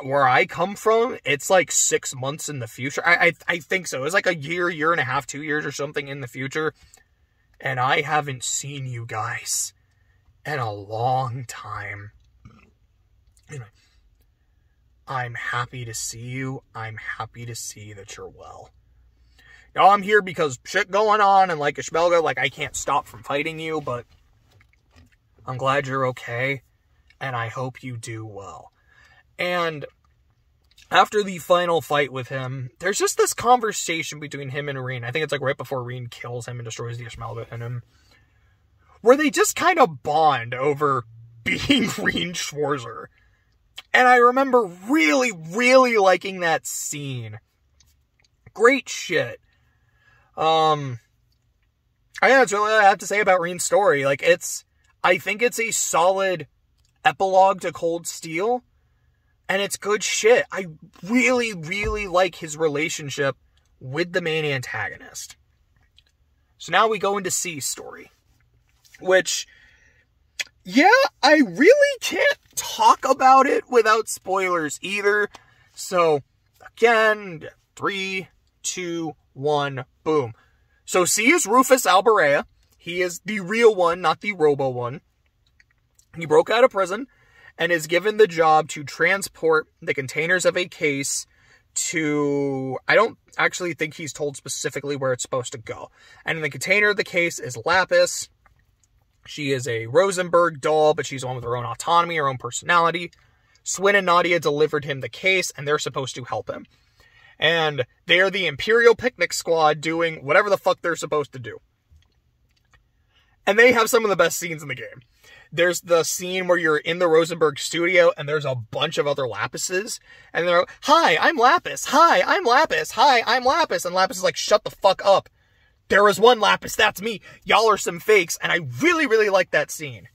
Where I come from, it's like 6 months in the future. I think so. It's like a year and a half, 2 years or something in the future. And I haven't seen you guys in a long time. Anyway, I'm happy to see you. I'm happy to see that you're well. Now, I'm here because shit going on, and like Ishmelga, like I can't stop from fighting you, but I'm glad you're okay, and I hope you do well. And after the final fight with him, there's just this conversation between him and Reen. I think it's like right before Reen kills him and destroys the Ishmelga in him, where they just kind of bond over being Reen Schwarzer. And I remember really, really liking that scene. Great shit. I think that's really all I have to say about Reen's story. Like, I think it's a solid epilogue to Cold Steel. And it's good shit. I really, really like his relationship with the main antagonist. So now we go into C's story. Which, yeah, I really can't talk about it without spoilers either. So, again, 3, 2, 1, boom. So C is Rufus Alberea. He is the real one, not the robo one. He broke out of prison and is given the job to transport the containers of a case to... I don't actually think he's told specifically where it's supposed to go. And in the container of the case is Lapis. She is a Rosenberg doll, but she's the one with her own autonomy, her own personality. Swin and Nadia delivered him the case, and they're supposed to help him. And they're the Imperial Picnic Squad doing whatever the fuck they're supposed to do. And they have some of the best scenes in the game. There's the scene where you're in the Rosenberg studio and there's a bunch of other Lapises. And they're like, hi, I'm Lapis. Hi, I'm Lapis. Hi, I'm Lapis. And Lapis is like, shut the fuck up. There is one Lapis. That's me. Y'all are some fakes. And I really, really like that scene.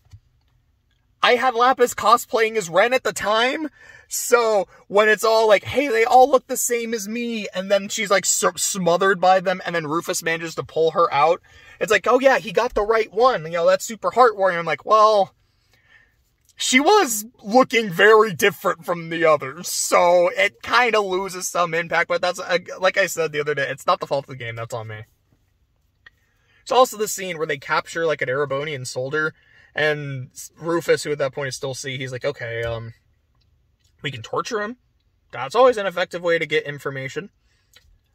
I had Lapis cosplaying as Ren at the time. So when it's all like, hey, they all look the same as me. And then she's like smothered by them. And then Rufus manages to pull her out. It's like, oh yeah, he got the right one. You know, that's super heartwarming. I'm like, well, she was looking very different from the others. So it kind of loses some impact. But that's, like I said the other day, it's not the fault of the game. That's on me. It's also the scene where they capture like an Erebonian soldier. And Rufus, who at that point is still C, he's like, okay, we can torture him. That's always an effective way to get information.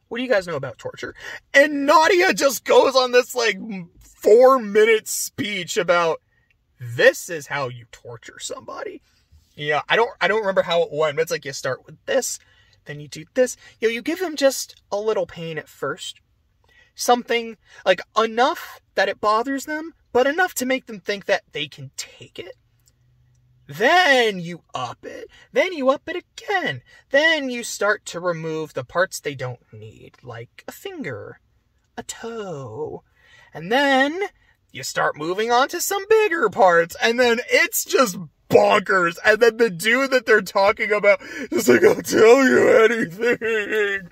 What do you guys know about torture? And Nadia just goes on this, like, 4-minute speech about, this is how you torture somebody. Yeah, I don't remember how it went, but it's like, you start with this, then you do this. You know, you give them just a little pain at first. Something, like, enough that it bothers them, but enough to make them think that they can take it. Then you up it. Then you up it again. Then you start to remove the parts they don't need, like a finger, a toe. And then you start moving on to some bigger parts. And then it's just bonkers. And then the dude that they're talking about is like, I'll tell you anything.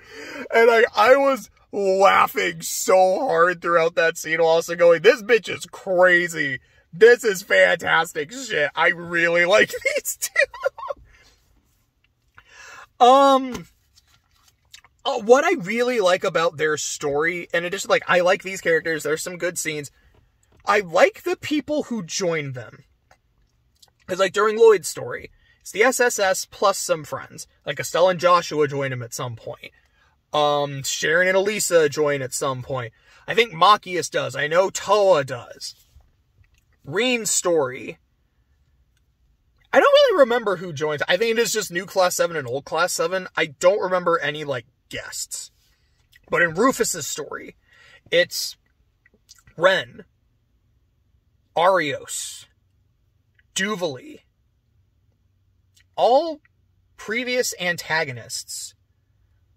And I was laughing so hard throughout that scene while also going, this bitch is crazy. This is fantastic shit. I really like these two. What I really like about their story, in addition, like, I like these characters, there's some good scenes. I like the people who joined them. Because, like, during Lloyd's story, it's the SSS plus some friends. Like, Estelle and Joshua join him at some point. Sharon and Elisa join at some point. I think Machias does. I know Toa does. Reen's story, I don't really remember who joins. I think it is just new Class 7 and old Class 7. I don't remember any, like, guests. But in Rufus's story, it's Ren, Arios, Duvali, all previous antagonists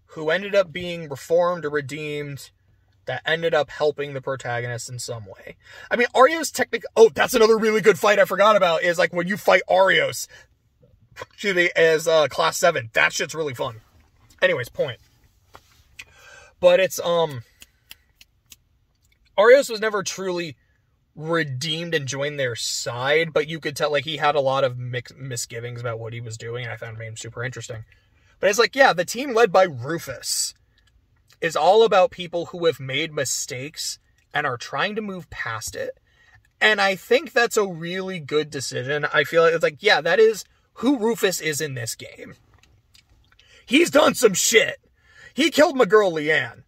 who ended up being reformed or redeemed that ended up helping the protagonist in some way. I mean, Arios technically... Oh, that's another really good fight I forgot about, is like when you fight Arios as Class 7. That shit's really fun. Anyways, point. But it's, Arios was never truly redeemed and joined their side, but you could tell, like, he had a lot of misgivings about what he was doing, and I found him super interesting. But it's like, yeah, the team led by Rufus is all about people who have made mistakes and are trying to move past it. And I think that's a really good decision. I feel like it's like, yeah, that is who Rufus is in this game. He's done some shit. He killed my girl Leanne.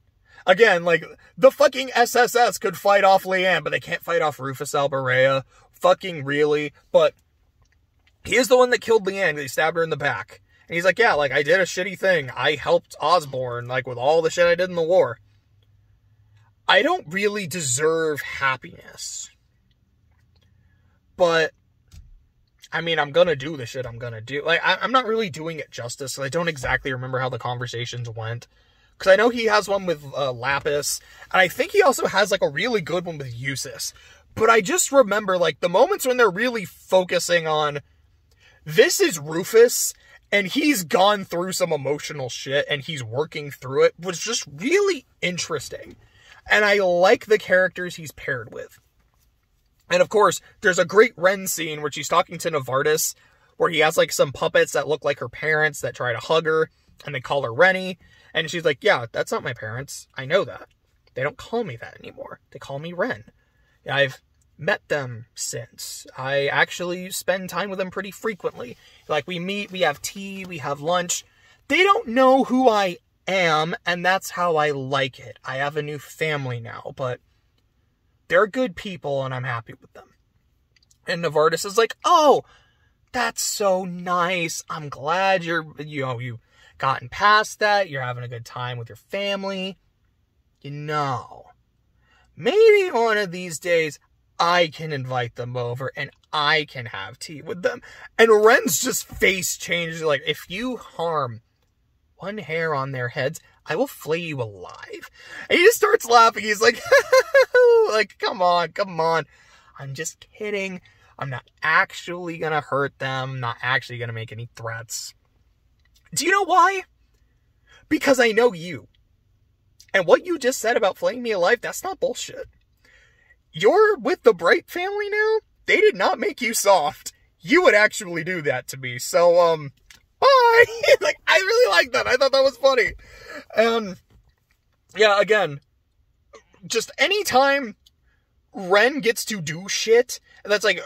Again, like, the fucking SSS could fight off Leanne, but they can't fight off Rufus Alberea. Fucking really. But he is the one that killed Leanne. They stabbed her in the back. And he's like, yeah, like, I did a shitty thing. I helped Osborn, like, with all the shit I did in the war. I don't really deserve happiness. But, I mean, I'm gonna do the shit I'm gonna do. Like, I'm not really doing it justice. I don't exactly remember how the conversations went. Because I know he has one with Lapis. And I think he also has, like, a really good one with Eustace. But I just remember, like, the moments when they're really focusing on, this is Rufus, and he's gone through some emotional shit, and he's working through it, was just really interesting. And I like the characters he's paired with. And of course, there's a great Ren scene where she's talking to Novartis, where he has, like, some puppets that look like her parents that try to hug her, and they call her Rennie. And she's like, yeah, that's not my parents. I know that. They don't call me that anymore. They call me Ren. I've met them since. I actually spend time with them pretty frequently. Like, we meet, we have tea, we have lunch. They don't know who I am, and that's how I like it. I have a new family now, but they're good people, and I'm happy with them. And Novartis is like, oh, that's so nice. I'm glad you've gotten past that. You're having a good time with your family. You know, maybe one of these days I can invite them over and I can have tea with them. And Ren's just face changes. Like, if you harm one hair on their heads, I will flay you alive. And he just starts laughing. He's like, like, come on. I'm just kidding. I'm not actually going to hurt them. I'm not actually going to make any threats. Do you know why? Because I know you. And what you just said about flaying me alive, that's not bullshit. You're with the Bright family now? They did not make you soft. You would actually do that to me. So, bye! Like, I really like that. I thought that was funny. Yeah, again, just anytime Ren gets to do shit, and that's like,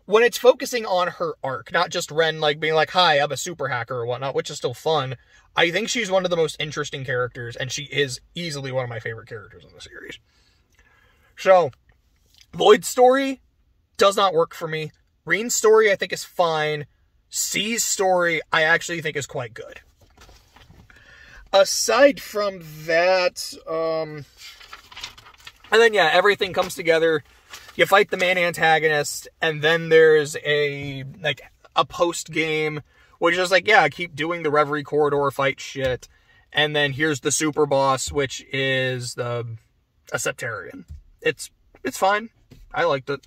when it's focusing on her arc, not just Ren, like, being like, hi, I'm a super hacker or whatnot, which is still fun, I think she's one of the most interesting characters, and she is easily one of my favorite characters in the series. So, Lloyd's story does not work for me. Reen's story, I think, is fine. C's story, I actually think is quite good. Aside from that, and then, yeah, everything comes together. You fight the main antagonist, and then there's a post-game, which is like, yeah, keep doing the Reverie corridor fight shit. And then here's the super boss, which is a Septarian. It's fine. I liked it.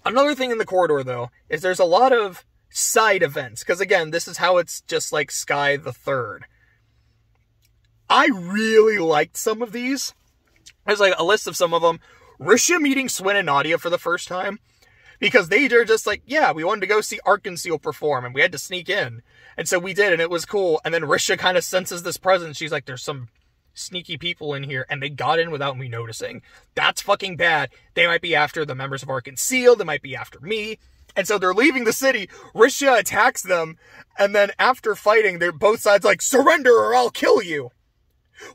Another thing in the corridor, though, is there's a lot of side events. Because, again, this is how it's just like Sky the Third. I really liked some of these. There's like a list of some of them. Risha meeting Swin and Nadia for the first time. Because they are just like, yeah, we wanted to go see Arkansas perform, and we had to sneak in. And so we did, and it was cool. And then Risha kind of senses this presence. She's like, there's some sneaky people in here, and they got in without me noticing. That's fucking bad. They might be after the members of Arkansas. They might be after me. And so they're leaving the city. Risha attacks them, and then after fighting, they're both sides like, surrender or I'll kill you.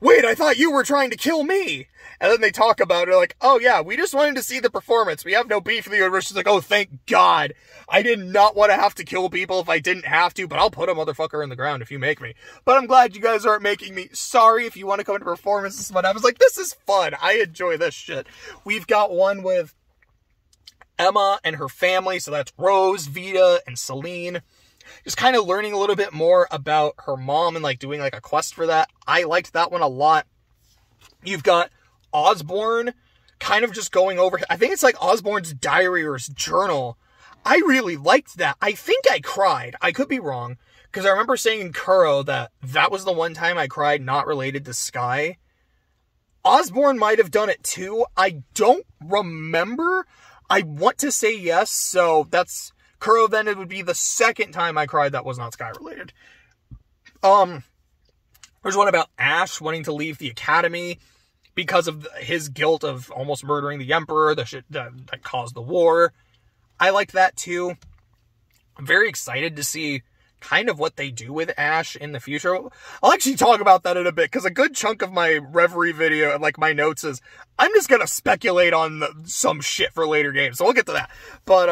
Wait, I thought you were trying to kill me. And then they talk about it like, oh yeah, we just wanted to see the performance. We have no beef with you. And Risha's like, oh, thank God. I did not want to have to kill people if I didn't have to, but I'll put a motherfucker in the ground if you make me. But I'm glad you guys aren't making me. Sorry if you want to come to performances. But I was like, this is fun. I enjoy this shit. We've got one with Emma and her family. So that's Rose, Vita, and Celine. Just kind of learning a little bit more about her mom and like doing like a quest for that. I liked that one a lot. You've got Osborne kind of just going over, I think it's like Osborne's diary or his journal. I really liked that. I think I cried. I could be wrong. Because I remember saying in Kuro that was the one time I cried not related to Sky. Osborne might have done it too. I don't remember. I want to say yes. So that's Kuro. Then it would be the second time I cried that was not Sky related. There's one about Ash wanting to leave the academy because of his guilt of almost murdering the Emperor, the shit that caused the war. I liked that too. I'm very excited to see kind of what they do with Ash in the future. I'll actually talk about that in a bit, because a good chunk of my Reverie video and like my notes is, I'm just going to speculate on some shit for later games, so we'll get to that. But,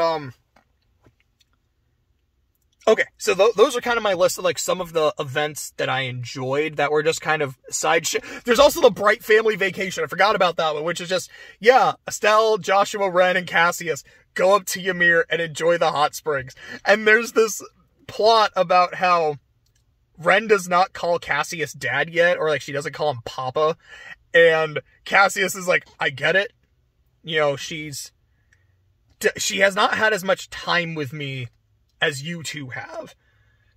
okay, so those are kind of my list of like some of the events that I enjoyed that were just kind of side shit. There's also the Bright Family Vacation. I forgot about that one, which is just, yeah, Estelle, Joshua, Ren, and Cassius go up to Ymir and enjoy the hot springs. And there's this plot about how Ren does not call Cassius dad yet, or like she doesn't call him Papa. And Cassius is like, I get it. You know, she has not had as much time with me as you two have.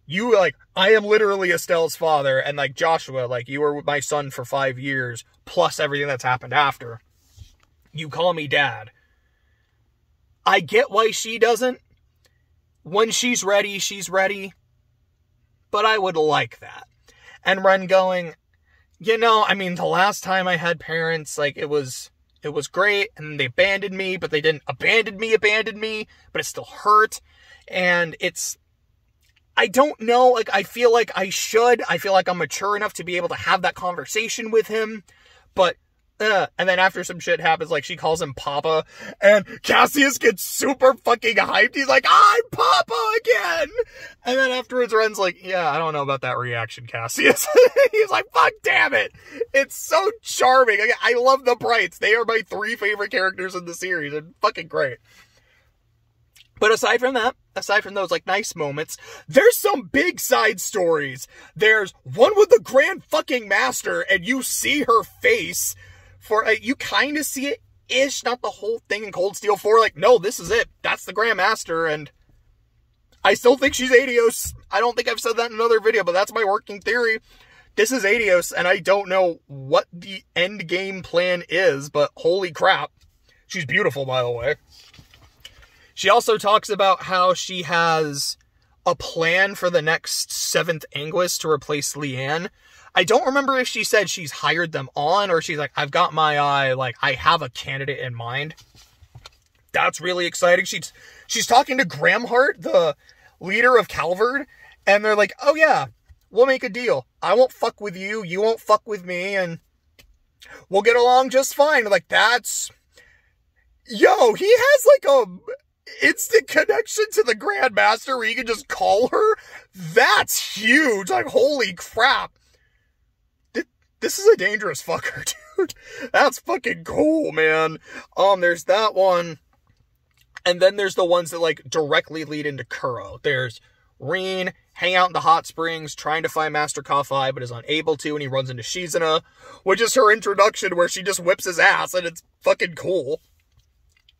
You, like, I am literally Estelle's father, and, like, Joshua, like, you were my son for 5 years, plus everything that's happened after. You call me dad. I get why she doesn't. When she's ready, but I would like that. And Ren going, you know, I mean, the last time I had parents, like, it was great, and they abandoned me, but they didn't abandon me, but it still hurt. And I don't know, like, I feel like I feel like I'm mature enough to be able to have that conversation with him, but, and then after some shit happens, like, she calls him Papa, and Cassius gets super fucking hyped, he's like, I'm Papa again! And then afterwards, Ren's like, yeah, I don't know about that reaction, Cassius. He's like, fuck damn it! It's so charming, I love the Brights, they are my 3 favorite characters in the series, they're fucking great. But aside from those, like, nice moments, there's some big side stories. There's one with the Grand fucking Master, and you see her face you kind of see it-ish, not the whole thing in Cold Steel 4. Like, no, this is it. That's the Grand Master, and I still think she's Adios. I don't think I've said that in another video, but that's my working theory. This is Adios, and I don't know what the end game plan is, but holy crap. She's beautiful, by the way. She also talks about how she has a plan for the next 7th Anguis to replace Leanne. I don't remember if she said she's hired them on, or she's like, I've got my eye, like, I have a candidate in mind. That's really exciting. She's talking to Gramhart, the leader of Calvard, and they're like, oh yeah, we'll make a deal. I won't fuck with you, you won't fuck with me, and we'll get along just fine. Like, that's... Yo, he has like a instant connection to the Grandmaster where you can just call her. That's huge. Like, holy crap. This is a dangerous fucker, dude. That's fucking cool, man. There's that one. And then there's the ones that, like, directly lead into Kuro. There's Reen, hang out in the hot springs, trying to find Master Kafai, but is unable to, and he runs into Shizuna, which is her introduction where she just whips his ass, and it's fucking cool.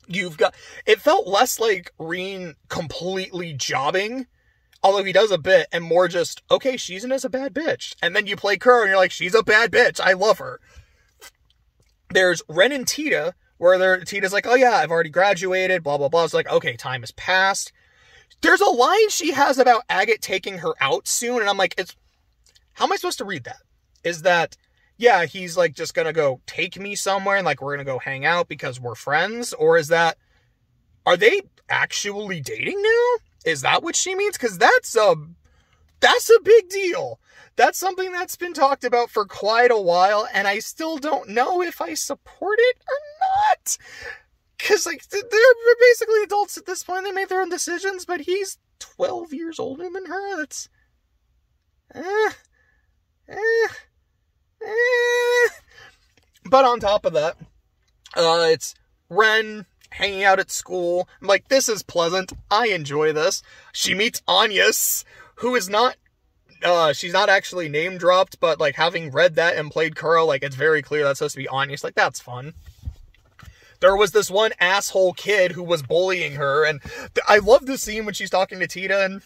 It felt less like Reen completely jobbing Although he does a bit, and more just, okay, Shizuna's a bad bitch. And then you play Kuro, and you're like, she's a bad bitch. I love her. There's Ren and Tita, where Tita's like, oh yeah, I've already graduated, blah, blah, blah. It's like, okay, time has passed. There's a line she has about Agate taking her out soon, and I'm like, how am I supposed to read that? Is that, yeah, he's like just gonna go take me somewhere, and like we're gonna go hang out because we're friends? Or is that, are they actually dating now? Is that what she means? Because that's a big deal. That's something that's been talked about for quite a while, and I still don't know if I support it or not. Because, like, they're basically adults at this point. They make their own decisions, but he's 12 years older than her. That's... But on top of that, it's Ren hanging out at school. I'm like, this is pleasant. I enjoy this. She meets Anyas, who is not... she's not actually name dropped, but like having read that and played Kuro, like it's very clear that's supposed to be Anyas. Like, that's fun. There was this one asshole kid who was bullying her, and I love the scene when she's talking to Tita,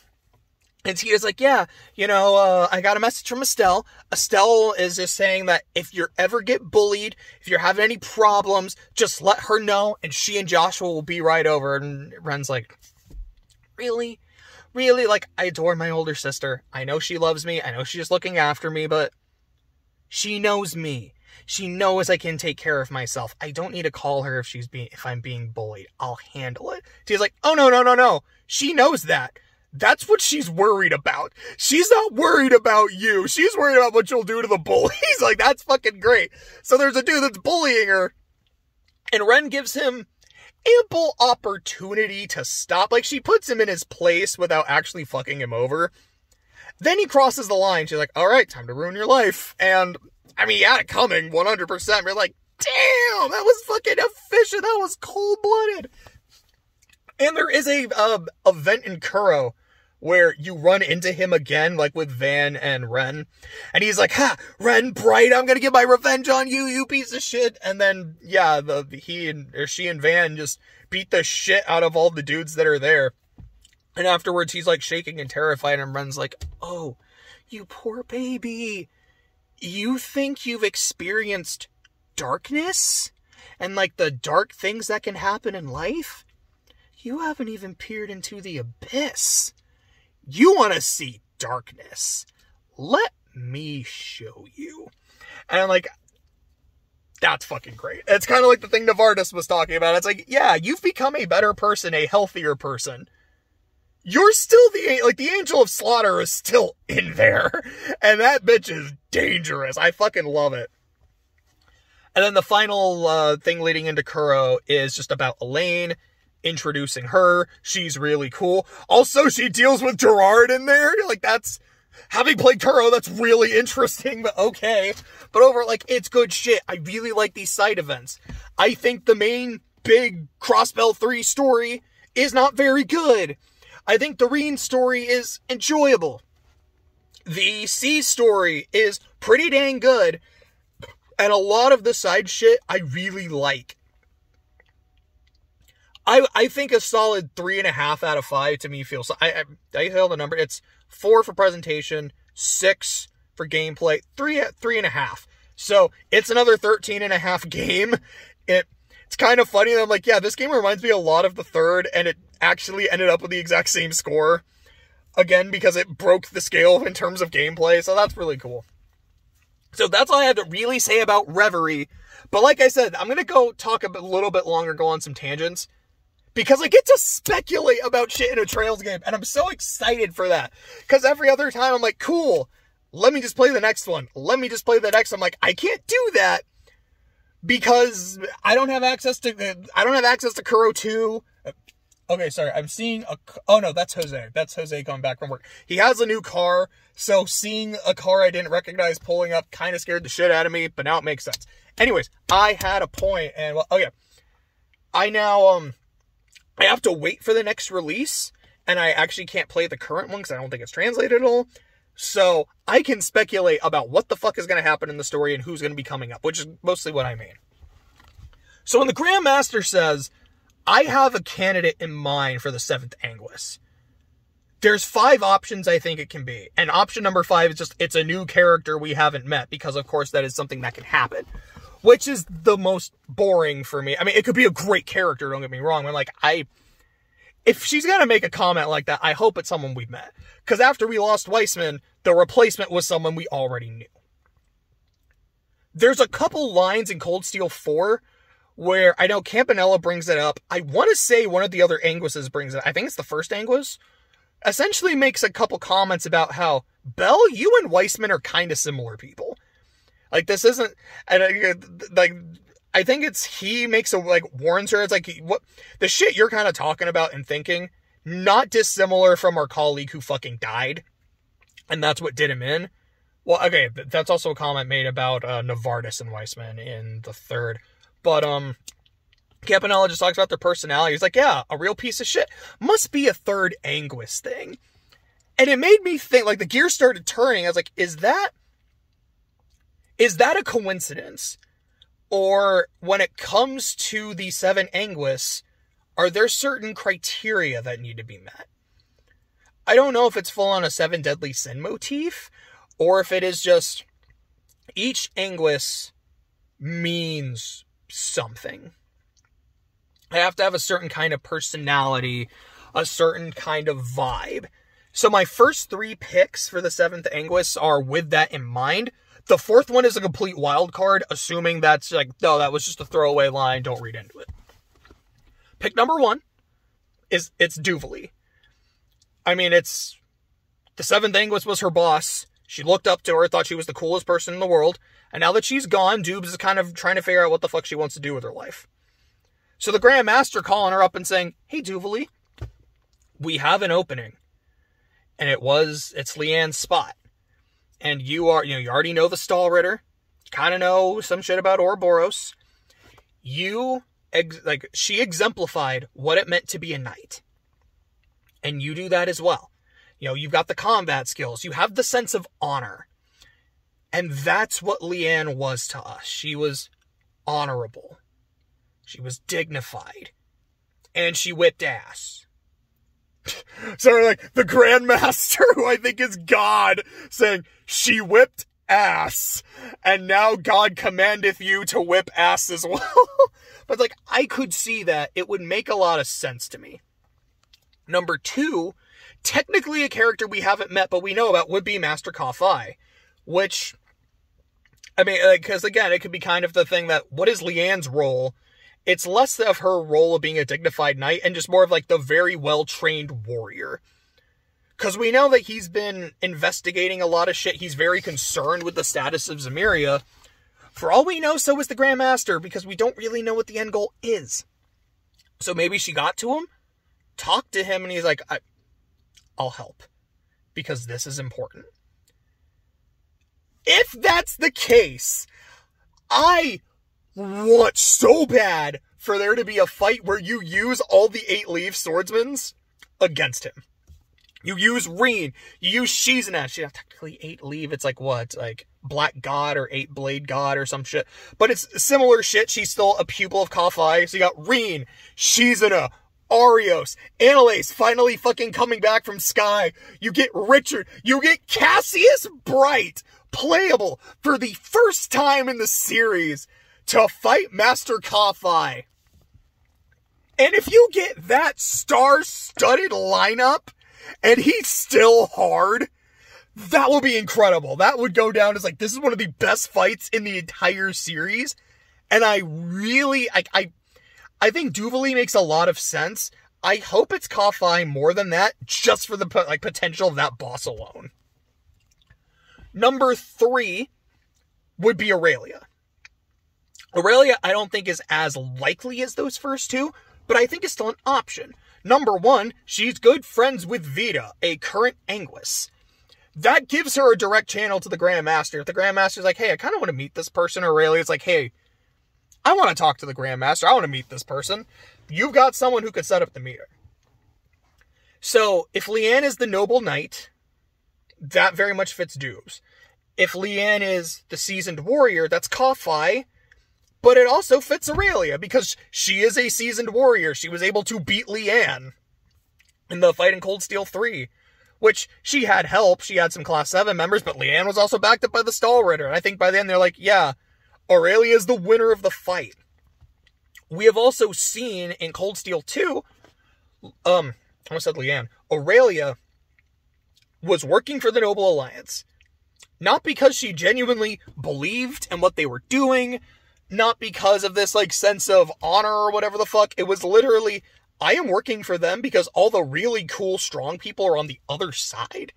and Tita's like, yeah, you know, I got a message from Estelle. Estelle is just saying that if you ever get bullied, if you're having any problems, just let her know, and she and Joshua will be right over. And Ren's like, really? Really? Like, I adore my older sister. I know she loves me. I know she's just looking after me, but she knows me. She knows I can take care of myself. I don't need to call her if I'm being bullied. I'll handle it. She's like, oh, no. She knows that. That's what she's worried about. She's not worried about you. She's worried about what you'll do to the bullies. Like, that's fucking great. So there's a dude that's bullying her, and Ren gives him ample opportunity to stop. Like, she puts him in his place without actually fucking him over. Then he crosses the line. She's like, all right, time to ruin your life. And, I mean, he had it coming, 100%. We're like, damn, that was fucking efficient. That was cold-blooded. And there is a event in Kuro where you run into him again, like with Van and Ren. And he's like, ha, Ren, Bright, I'm gonna get my revenge on you, you piece of shit. And then, yeah, she and Van just beat the shit out of all the dudes that are there. And afterwards, he's like shaking and terrified, and Ren's like, oh, you poor baby. You think you've experienced darkness? And like the dark things that can happen in life? You haven't even peered into the abyss. You want to see darkness. Let me show you. And I'm like, that's fucking great. It's kind of like the thing Novartis was talking about. It's like, yeah, you've become a better person, a healthier person. You're still the Angel of Slaughter is still in there. And that bitch is dangerous. I fucking love it. And then the final thing leading into Kuro is just about Elaine. Introducing her. She's really cool. Also, she deals with Gerard in there. Like, that's... Having played Kuro, that's really interesting, but okay. But overall, like, it's good shit. I really like these side events. I think the main big Crossbell 3 story is not very good. I think the Reen story is enjoyable. The C story is pretty dang good. And a lot of the side shit I really like. I think a solid 3.5 out of 5 to me feels... I tell the number. It's 4 for presentation, 6 for gameplay, 3.5. So it's another 13.5 game. It's kind of funny that I'm like, yeah, this game reminds me a lot of the third, and it actually ended up with the exact same score. Again, because it broke the scale in terms of gameplay, so that's really cool. So that's all I have to really say about Reverie. But like I said, I'm going to go talk a little bit longer, go on some tangents. Because I get to speculate about shit in a Trails game, and I'm so excited for that. Because every other time I'm like, cool, let me just play the next one. Let me just play the next one. I'm like, I can't do that because I don't have access to Kuro 2. Okay, sorry, I'm seeing oh no, that's Jose. That's Jose coming back from work. He has a new car, so seeing a car I didn't recognize pulling up kind of scared the shit out of me, but now it makes sense. Anyways, I had a point, and well, okay. I now, I have to wait for the next release, and I actually can't play the current one because I don't think it's translated at all. So I can speculate about what the fuck is going to happen in the story and who's going to be coming up, which is mostly what I mean. So when the Grandmaster says, I have a candidate in mind for the 7th Anguis, There's 5 options I think it can be. And option number 5 is just, it's a new character we haven't met, because of course that is something that can happen. Which is the most boring for me. I mean, it could be a great character, don't get me wrong. I'm like, if she's gonna make a comment like that, I hope it's someone we've met. Because after we lost Weissman, the replacement was someone we already knew. There's a couple lines in Cold Steel 4 where I know Campanella brings it up. I want to say one of the other Anguisses brings it. I think it's the first Anguis. Essentially makes a couple comments about how, Belle, you and Weissman are kind of similar people. Like, this isn't, and like, I think it's, he makes a, like, warns her, it's like, what, the shit you're kind of talking about and thinking, not dissimilar from our colleague who fucking died, and that's what did him in. Well, okay, that's also a comment made about Novartis and Weissman in the 3rd, but, Campanella just talks about their personality. He's like, yeah, a real piece of shit. Must be a 3rd Anguis thing. And it made me think, like, the gears started turning. I was like, is that a coincidence? Or when it comes to the 7 Anguis, are there certain criteria that need to be met? I don't know if it's full on a 7 Deadly Sin motif, or if it is just each Anguis means something. I have to have a certain kind of personality, a certain kind of vibe. So my first 3 picks for the 7th Anguis are with that in mind. The 4th one is a complete wild card, assuming that's like, no, that was just a throwaway line, don't read into it. Pick number 1 is, it's Duvalie. I mean, it's, the 7th Anguis was her boss. She looked up to her, thought she was the coolest person in the world. And now that she's gone, Dubes is kind of trying to figure out what the fuck she wants to do with her life. So the Grand Master calling her up and saying, hey, Duvalie, we have an opening. And it's Leanne's spot. And you already know the Stahlritter. You kind of know some shit about Ouroboros. She exemplified what it meant to be a knight. And you do that as well. You know, you've got the combat skills. You have the sense of honor. And that's what Leanne was to us. She was honorable. She was dignified. And she whipped ass. Sorry, like, the Grand Master, who I think is God, saying, she whipped ass. And now God commandeth you to whip ass as well. But, like, I could see that. It would make a lot of sense to me. Number 2, technically a character we haven't met, but we know about, would be Master Ka-Fai. Which, I mean, because, again, it could be kind of the thing that, what is Leanne's role? It's less of her role of being a dignified knight and just more of like the very well-trained warrior. Because we know that he's been investigating a lot of shit. He's very concerned with the status of Zemuria. For all we know, so is the Grand Master, because we don't really know what the end goal is. So maybe she got to him, talked to him, and he's like, I'll help. Because this is important. If that's the case, I want so bad for there to be a fight where you use all the 8-leaf swordsmans against him. You use Reen, you use Shizuna. She technically 8-leaf, it's like what? Like Black God or 8-blade God or some shit. But it's similar shit. She's still a pupil of Ka-Fai. So you got Reen, Shizuna, Arios, Annalise finally fucking coming back from Sky. You get Richard, you get Cassius Bright, playable for the first time in the series, to fight Master Ka-Fai. And if you get that star-studded lineup, and he's still hard, that will be incredible. That would go down as like, this is one of the best fights in the entire series. And I really, I think Duvalie makes a lot of sense. I hope it's Ka-Fai more than that, just for the potential of that boss alone. Number 3 would be Aurelia. Aurelia, I don't think is as likely as those first 2, but I think is still an option. Number 1, she's good friends with Vita, a current Anguis. That gives her a direct channel to the Grand Master. If the Grand Master's like, hey, I kind of want to meet this person, Aurelia's like, hey, I want to talk to the Grand Master. I want to meet this person. You've got someone who could set up the meter. So, if Leanne is the noble knight, that very much fits Dubes. If Leanne is the seasoned warrior, that's Ka-Fai. But it also fits Aurelia, because she is a seasoned warrior. She was able to beat Leanne in the fight in Cold Steel 3. which she had help. She had some Class 7 members, but Leanne was also backed up by the Stall Ritter. And I think by then they're like, yeah, Aurelia's the winner of the fight. We have also seen in Cold Steel 2, I almost said Leanne, Aurelia was working for the Noble Alliance. Not because she genuinely believed in what they were doing, not because of this, like, sense of honor or whatever the fuck. It was literally, I am working for them because all the really cool, strong people are on the other side.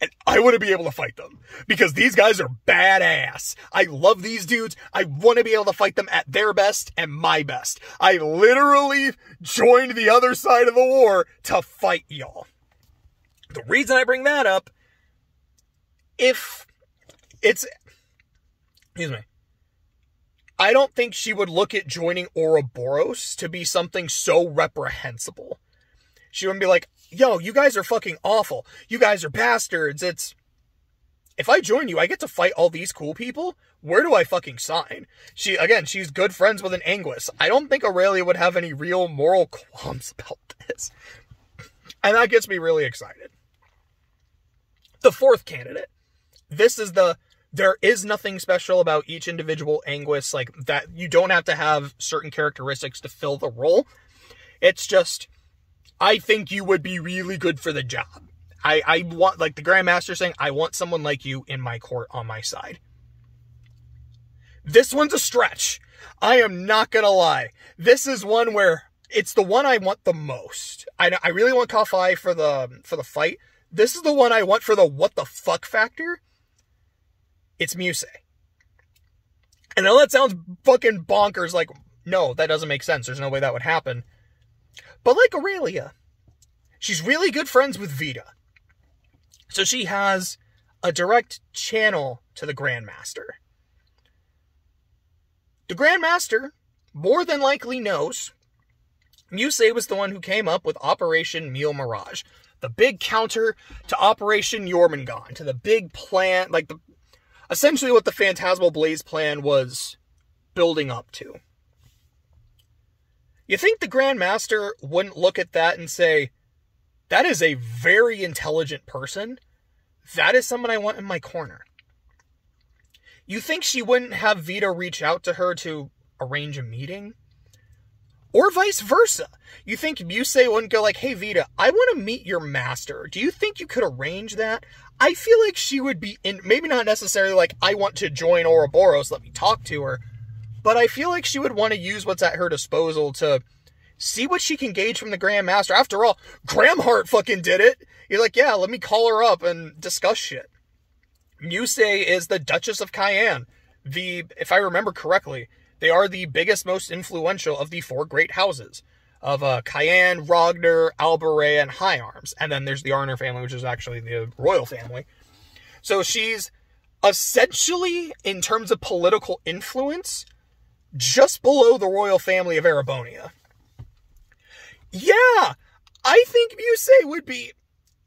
And I want to be able to fight them. Because these guys are badass. I love these dudes. I want to be able to fight them at their best and my best. I literally joined the other side of the war to fight y'all. The reason I bring that up, if it's... Excuse me. I don't think she would look at joining Ouroboros to be something so reprehensible. She wouldn't be like, yo, you guys are fucking awful. You guys are bastards. It's, if I join you, I get to fight all these cool people. Where do I fucking sign? She's good friends with an Anguis. I don't think Aurelia would have any real moral qualms about this. And that gets me really excited. The fourth candidate. This is there is nothing special about each individual Anguis, like that. You don't have to have certain characteristics to fill the role. It's just, I think you would be really good for the job. I want, like the Grandmaster saying, I want someone like you in my court on my side. This one's a stretch. I am not gonna lie. This is one where it's the one I want the most. I really want Kafai for the fight. This is the one I want for the what the fuck factor. It's Muse. And I know that sounds fucking bonkers, like, no, that doesn't make sense. There's no way that would happen. But like Aurelia, she's really good friends with Vita. So she has a direct channel to the Grandmaster. The Grandmaster more than likely knows Muse was the one who came up with Operation Meal Mirage. The big counter to Operation Jormungand, to the big plan, like essentially what the Phantasmal Blaze plan was building up to. You think the Grandmaster wouldn't look at that and say, that is a very intelligent person. That is someone I want in my corner. You think she wouldn't have Vita reach out to her to arrange a meeting? Or vice versa. You think Muse wouldn't go like, hey Vita, I want to meet your master. Do you think you could arrange that? I feel like she would be in, maybe not necessarily like, I want to join Ouroboros, let me talk to her. But I feel like she would want to use what's at her disposal to see what she can gauge from the Grandmaster. After all, Gramhart fucking did it. You're like, yeah, let me call her up and discuss shit. Muse is the Duchess of Cayenne. If I remember correctly, they are the biggest, most influential of the four great houses of Cayenne, Rogner, Albaret, and High Arms. And then there's the Arner family, which is actually the royal family. So she's essentially, in terms of political influence, just below the royal family of Erebonia. Yeah, I think Muse would be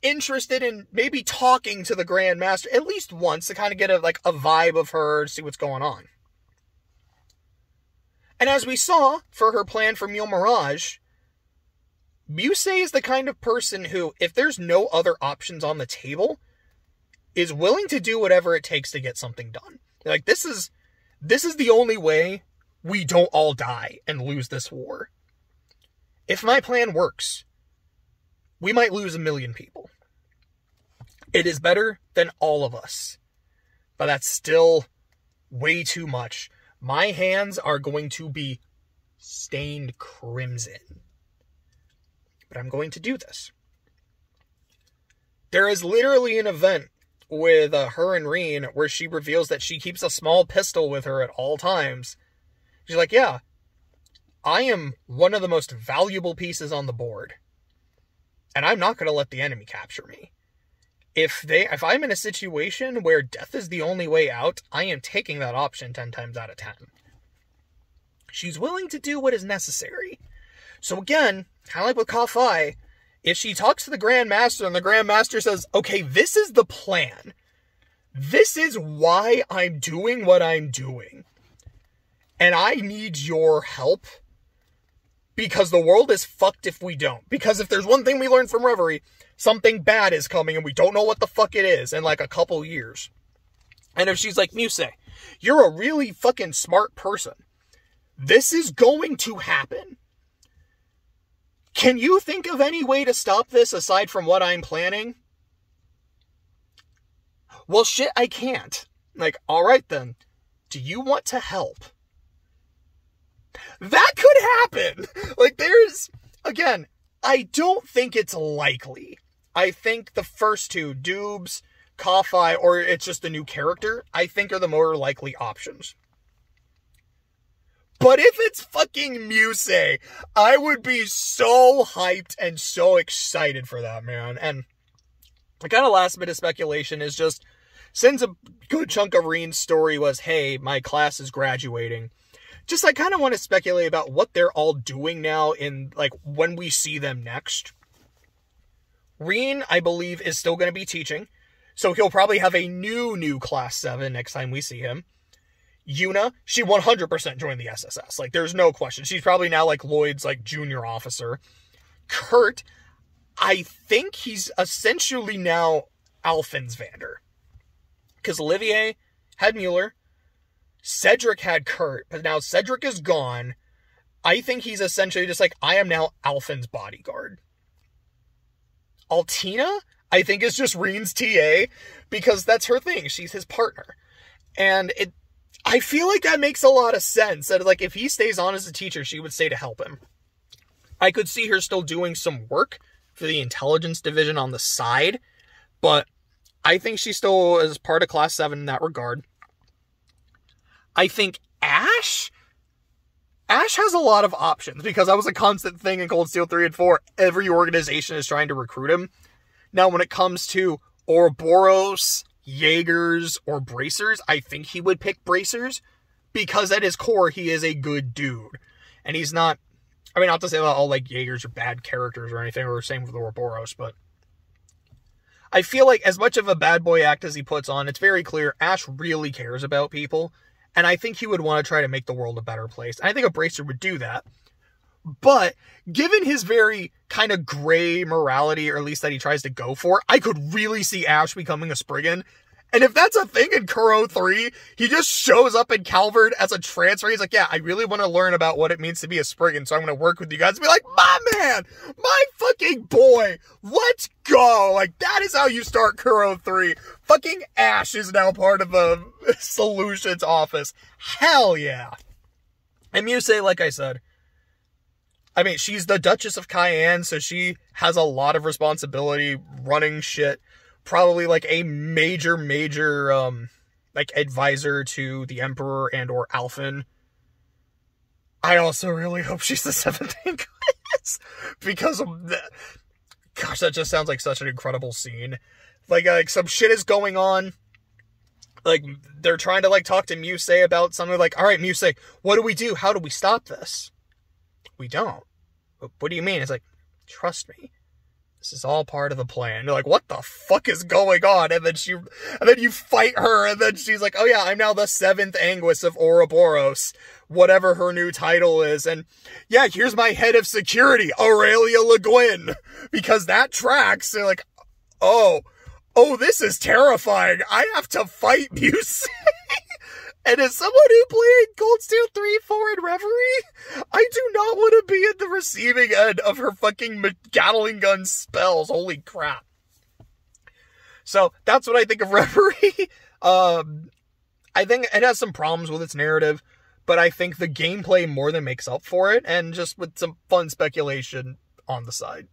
interested in maybe talking to the Grandmaster at least once to kind of get a vibe of her, to see what's going on. And as we saw for her plan for Meal Mirage, Muse is the kind of person who, if there's no other options on the table, is willing to do whatever it takes to get something done. Like, this is the only way we don't all die and lose this war. If my plan works, we might lose 1 million people. It is better than all of us. But that's still way too much. My hands are going to be stained crimson. But I'm going to do this. There is literally an event with her and Reen where she reveals that she keeps a small pistol with her at all times. She's like, yeah, I am one of the most valuable pieces on the board. And I'm not going to let the enemy capture me. If I'm in a situation where death is the only way out, I am taking that option 10 times out of 10. She's willing to do what is necessary. So again, kind of like with Kafai, if she talks to the Grandmaster and the Grandmaster says, okay, this is the plan. This is why I'm doing what I'm doing. And I need your help. Because the world is fucked if we don't. Because if there's one thing we learned from Reverie, something bad is coming and we don't know what the fuck it is in like a couple years. And if she's like, Muse, you're a really fucking smart person. This is going to happen. Can you think of any way to stop this aside from what I'm planning? Well, shit, I can't. Like, all right then. Do you want to help? That could happen. Like, there's, again, I don't think it's likely. I think the first two, Doobs, Ko-Fi, or it's just a new character, I think are the more likely options. But if it's fucking Muse, I would be so hyped and so excited for that, man. And the kind of last bit of speculation is just, since a good chunk of Reen's story was, hey, my class is graduating, just I kind of want to speculate about what they're all doing now in, like, when we see them next. Reen, I believe, is still going to be teaching, so he'll probably have a new Class 7 next time we see him. Yuna, she 100% joined the SSS. Like, there's no question. She's probably now, like, Lloyd's, like, junior officer. Kurt, I think he's essentially now Alphensvander. Because Olivier had Mueller. Cedric had Kurt, but now Cedric is gone. I think he's essentially just like, I am now Alphen's bodyguard. Altina, I think, is just Reen's TA, because that's her thing. She's his partner. And I feel like that makes a lot of sense. That, like, if he stays on as a teacher, she would stay to help him. I could see her still doing some work for the intelligence division on the side, but I think she still is part of Class 7 in that regard. I think Ash has a lot of options, because that was a constant thing in Cold Steel 3 and 4. Every organization is trying to recruit him. Now, when it comes to Ouroboros, Jaegers, or Bracers, I think he would pick Bracers, because at his core, he is a good dude. And he's not, I mean, not to say that all, like, Jaegers are bad characters or anything, or same with Ouroboros, but I feel like as much of a bad boy act as he puts on, it's very clear Ash really cares about people, and I think he would want to try to make the world a better place. And I think a Bracer would do that. But given his very kind of gray morality, or at least that he tries to go for, I could really see Ash becoming a Spriggan. And if that's a thing in Kuro 3, he just shows up in Calvard as a transfer. He's like, yeah, I really want to learn about what it means to be a Spriggan, so I'm going to work with you guys and be like, my man, my fucking boy, let's go. Like, that is how you start Kuro 3. Fucking Ash is now part of the solutions office. Hell yeah. And Muse, like I said, I mean, she's the Duchess of Cayenne, so she has a lot of responsibility running shit. Probably like a major, like, advisor to the Emperor and or Alphen. I also really hope she's the 7th Anguis, because of that. Gosh, that just sounds like such an incredible scene. Like some shit is going on. Like, they're trying to, like, talk to Muse about something. Like, all right, Muse, what do we do? How do we stop this? We don't. What do you mean? It's like, trust me. This is all part of the plan. You're like, what the fuck is going on? And then you fight her, and then she's like, oh yeah, I'm now the 7th Anguis of Ouroboros, whatever her new title is. And yeah, here's my head of security, Aurelia Le Guin, because that tracks. They're like, oh, this is terrifying. I have to fight Muse. And as someone who played Cold Steel 3, 4, and Reverie, I do not want to be at the receiving end of her fucking Gatling gun spells. Holy crap. So, that's what I think of Reverie. I think it has some problems with its narrative, but I think the gameplay more than makes up for it, and just with some fun speculation on the side.